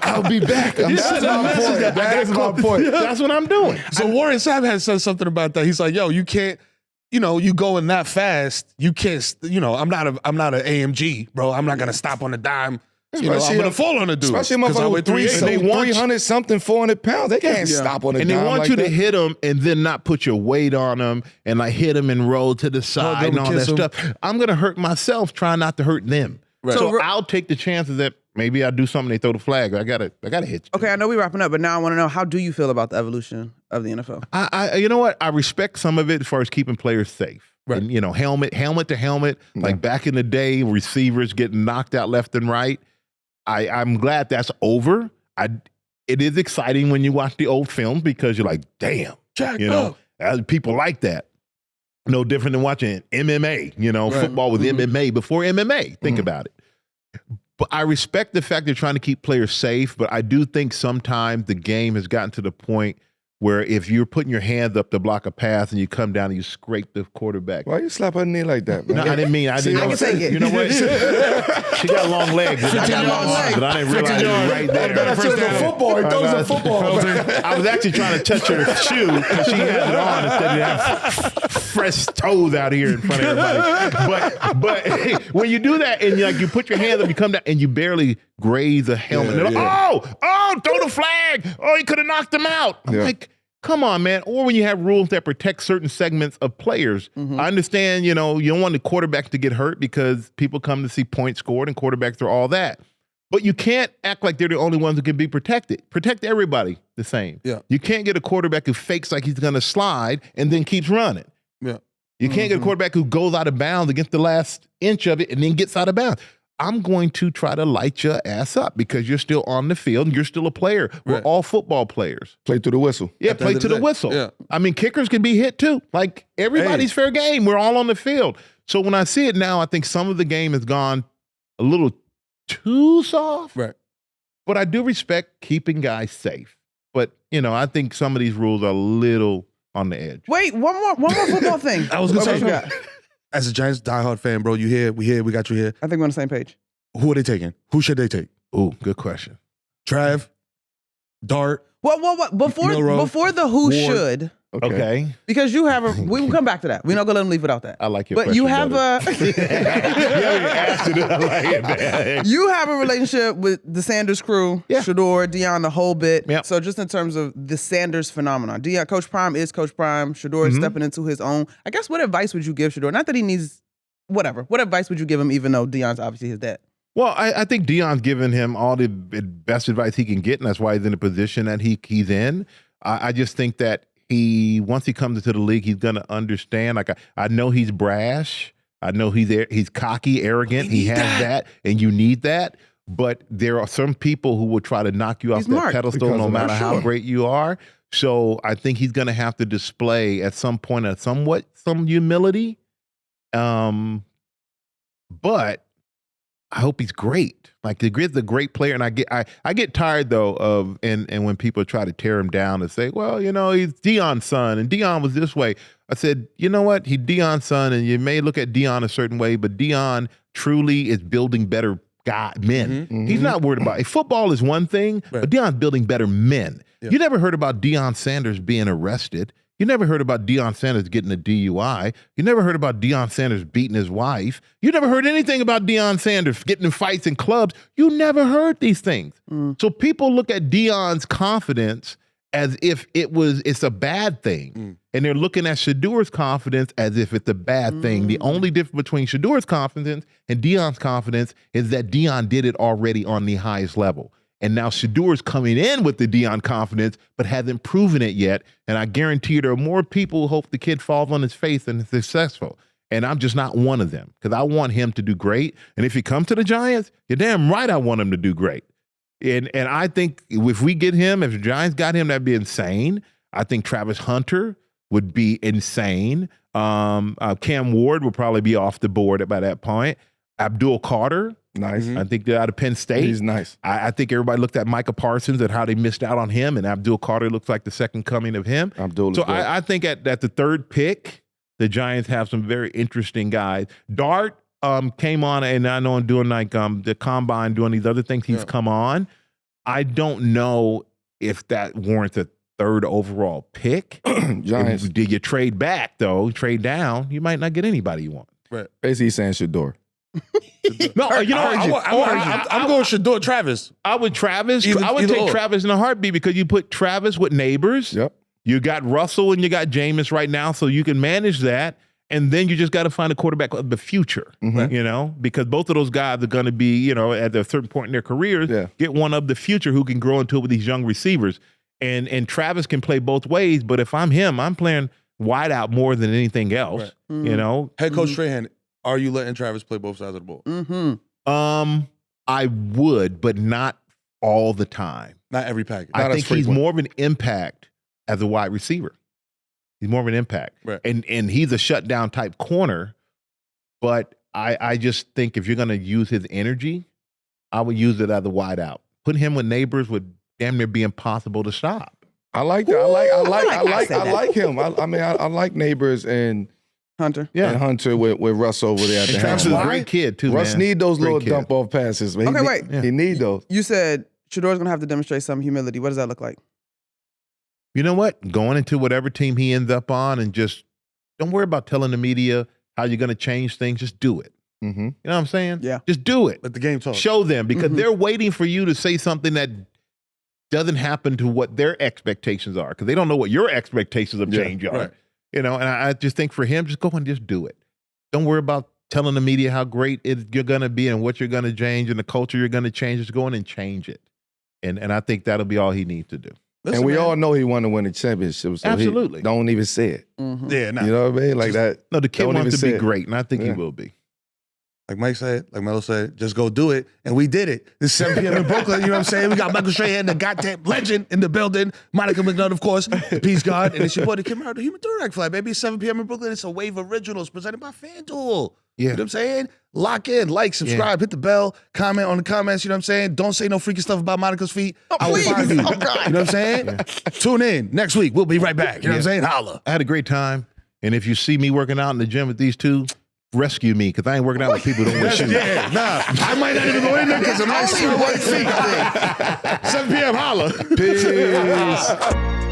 Speaker 2: I'll be back.
Speaker 3: That's my point.
Speaker 2: That's what I'm doing.
Speaker 4: So Warren Sapp has said something about that. He's like, yo, you can't, you going that fast, you can't, I'm not an AMG, bro. I'm not gonna stop on a dime. I'm gonna fall on a dude.
Speaker 3: Especially a motherfucker with 300 something, 400 pounds. They can't stop on a
Speaker 2: and
Speaker 3: dime.
Speaker 2: And they want
Speaker 3: like
Speaker 2: you
Speaker 3: that.
Speaker 2: to hit them and then not put your weight on them and like hit them and roll to the side and all that stuff. I'm gonna hurt myself trying not to hurt them. Right. So I'll take the chances that maybe I do something, they throw the flag. I gotta hit you.
Speaker 1: Okay, I know we're wrapping up, but now I want to know, how do you feel about the evolution of the NFL?
Speaker 2: I you know what? I respect some of it as far as keeping players safe. Right. And helmet to helmet. Like back in the day, receivers getting knocked out left and right. I'm glad that's over. It is exciting when you watch the old films because you're like, damn, people like that. No different than watching MMA, football with MMA before MMA. Think about it. But I respect the fact they're trying to keep players safe, but I do think sometimes the game has gotten to the point where if you're putting your hands up to block a pass and you come down and you scrape the quarterback.
Speaker 3: Why you slap her knee like that, man?
Speaker 2: No, I didn't mean. I didn't.
Speaker 1: I can take it.
Speaker 2: You know what? She got long legs. I got long legs, but I didn't realize it was right there.
Speaker 3: That's a football. He throws a football.
Speaker 2: I was actually trying to touch her shoe because she had it on instead of have fresh toes out here in front of everybody. But when you do that and you put your hands up, you come down and you barely graze a helmet. Throw the flag. Oh, he could have knocked him out. I'm like, come on, man. Or when you have rules that protect certain segments of players. I understand, you don't want the quarterback to get hurt because people come to see points scored and quarterbacks are all that. But you can't act like they're the only ones who can be protected. Protect everybody the same. Yeah. You can't get a quarterback who fakes like he's going to slide and then keeps running. Yeah. You can't get a quarterback who goes out of bounds against the last inch of it and then gets out of bounds. I'm going to try to light your ass up because you're still on the field and you're still a player. We're all football players.
Speaker 3: Play to the whistle.
Speaker 2: Yeah, play to the whistle. Yeah. I mean, kickers can be hit too. Like, everybody's fair game. We're all on the field. So when I see it now, I think some of the game has gone a little too soft. Right. But I do respect keeping guys safe. But, I think some of these rules are a little on the edge.
Speaker 1: Wait, one more football thing.
Speaker 4: I was going to say, as a Giants diehard fan, bro, we got you here.
Speaker 1: I think we're on the same page.
Speaker 4: Who are they taking? Who should they take?
Speaker 2: Ooh, good question.
Speaker 4: Trav, Dart.
Speaker 1: What? Before the who Ward. Should.
Speaker 2: Okay.
Speaker 1: Because you have we will come back to that. We're not gonna let them leave without that.
Speaker 2: I like your
Speaker 1: But you have you have a relationship with the Sanders crew, Sheduer, Deion, the whole bit. Yep. So just in terms of the Sanders phenomenon, Deion, Coach Prime is Coach Prime. Sheduer is stepping into his own. I guess what advice would you give Sheduer? Not that he needs whatever. What advice would you give him, even though Deion's obviously his dad?
Speaker 2: Well, I think Deion's given him all the best advice he can get, and that's why he's in the position that he's in. I just think that once he comes into the league, he's going to understand. Like, I know he's brash. I know he's cocky, arrogant. He has that, and you need that. But there are some people who will try to knock you off that pedestal no matter how great you are. So I think he's going to have to display at some point some humility. But I hope he's great. Like, the Grid's a great player, and I get tired though of and when people try to tear him down and say, well, he's Deion's son, and Deion was this way. I said, you know what? He's Deion's son, and you may look at Deion a certain way, but Deion truly is building better men. He's not worried about it. Football is one thing, but Deion's building better men. Yeah. You never heard about Deion Sanders being arrested. You never heard about Deion Sanders getting a DUI. You never heard about Deion Sanders beating his wife. You never heard anything about Deion Sanders getting in fights in clubs. You never heard these things. So people look at Deion's confidence as if it's a bad thing. And they're looking at Sheduer's confidence as if it's a bad thing. The only difference between Sheduer's confidence and Deion's confidence is that Deion did it already on the highest level. And now Sheduer's coming in with the Deion confidence, but hasn't proven it yet. And I guarantee you there are more people who hope the kid falls on his face and is successful. And I'm just not one of them because I want him to do great. And if he comes to the Giants, you're damn right I want him to do great. And I think if we get him, if the Giants got him, that'd be insane. I think Travis Hunter would be insane. Cam Ward will probably be off the board by that point. Abdul Carter,
Speaker 3: Nice.
Speaker 2: I think they're out of Penn State.
Speaker 3: He's nice.
Speaker 2: I think everybody looked at Micah Parsons and how they missed out on him, and Abdul Carter looks like the second coming of him.
Speaker 3: Abdul.
Speaker 2: So I think at the third pick, the Giants have some very interesting guys. Dart came on, and I know I'm doing like the combine, doing these other things. He's come on. I don't know if that warrants a third overall pick.
Speaker 3: Giants.
Speaker 2: Did you trade back though? Trade down, you might not get anybody you want.
Speaker 4: Right.
Speaker 3: Basically, he's saying Sheduer.
Speaker 2: No, you know,
Speaker 4: I'm going Shedeur Travis.
Speaker 2: I would Travis.
Speaker 4: Either-
Speaker 2: I would
Speaker 4: either
Speaker 2: take
Speaker 4: or.
Speaker 2: Travis in a heartbeat because you put Travis with Neighbors.
Speaker 3: Yep.
Speaker 2: You got Russell and you got Jameis right now, so you can manage that. And then you just got to find a quarterback of the future, you know, because both of those guys are going to be, you know, at a certain point in their careers, get one of the future who can grow into it with these young receivers. And Travis can play both ways, but if I'm him, I'm playing wide out more than anything else, you know.
Speaker 4: Head coach Strahan, are you letting Travis play both sides of the ball?
Speaker 2: I would, but not all the time.
Speaker 4: Not every package.
Speaker 2: I think he's more of an impact as a wide receiver. He's more of an impact.
Speaker 4: Right.
Speaker 2: And he's a shutdown type corner, but I just think if you're going to use his energy, I would use it as a wide out. Put him with Neighbors would damn near be impossible to stop.
Speaker 3: I like that. I like him. I mean, I like Neighbors and
Speaker 1: Hunter.
Speaker 2: Yeah.
Speaker 3: and Hunter with Russ over there at
Speaker 2: And
Speaker 3: the
Speaker 2: Travis is
Speaker 3: helm.
Speaker 2: a great kid too,
Speaker 3: Russ
Speaker 2: man.
Speaker 3: need those
Speaker 2: Great
Speaker 3: little
Speaker 2: kid.
Speaker 3: dump off passes. Man.
Speaker 1: Okay, wait.
Speaker 3: He need those.
Speaker 1: You said Shedeur's gonna have to demonstrate some humility. What does that look like?
Speaker 2: You know what? Going into whatever team he ends up on and just don't worry about telling the media how you're going to change things. Just do it.
Speaker 3: Mm-hmm.
Speaker 2: You know what I'm saying?
Speaker 1: Yeah.
Speaker 2: Just do it.
Speaker 4: Let the game talk.
Speaker 2: Show them because they're waiting for you to say something that doesn't happen to what their expectations are because they don't know what your expectations of change are.
Speaker 4: right.
Speaker 2: You know, and I just think for him, just go and just do it. Don't worry about telling the media how great you're going to be and what you're going to change and the culture you're going to change. Just go in and change it. And I think that'll be all he needs to do.
Speaker 4: Listen,
Speaker 3: And we
Speaker 4: man.
Speaker 3: all know he want to win a championship. So
Speaker 2: Absolutely.
Speaker 3: Don't even say it.
Speaker 4: Yeah, nah.
Speaker 3: You know what I mean? Like that.
Speaker 2: No, the kid
Speaker 3: Don't
Speaker 2: wants
Speaker 3: even
Speaker 2: to be
Speaker 3: say it.
Speaker 2: great, and I think he
Speaker 3: Yeah.
Speaker 2: will be.
Speaker 4: Like Mike said, like Melo said, just go do it. And we did it. It's 7 p.m. in Brooklyn. You know what I'm saying? We got Michael Strahan, the goddamn legend in the building. Monica McNutt, of course. Peace God. And it's your boy, the Kid Mero, the Human Direct Flag, baby. 7 p.m. in Brooklyn. It's a Wave Originals presented by FanDuel.
Speaker 2: Yeah.
Speaker 4: You know what I'm saying? Lock in, like, subscribe, hit the bell, comment on the comments. You know what I'm saying? Don't say no freaky stuff about Monica's feet. I will find you.
Speaker 1: Oh, God.
Speaker 4: You know what I'm saying? Tune in next week. We'll be right back. You know what I'm saying? Holla.
Speaker 2: I had a great time, and if you see me working out in the gym with these two, rescue me because I ain't working out with people who don't wear shoes.
Speaker 4: Yeah, nah. I might not even go in there because I'm not seeing white feet. 7 p.m. Holla.
Speaker 3: Peace.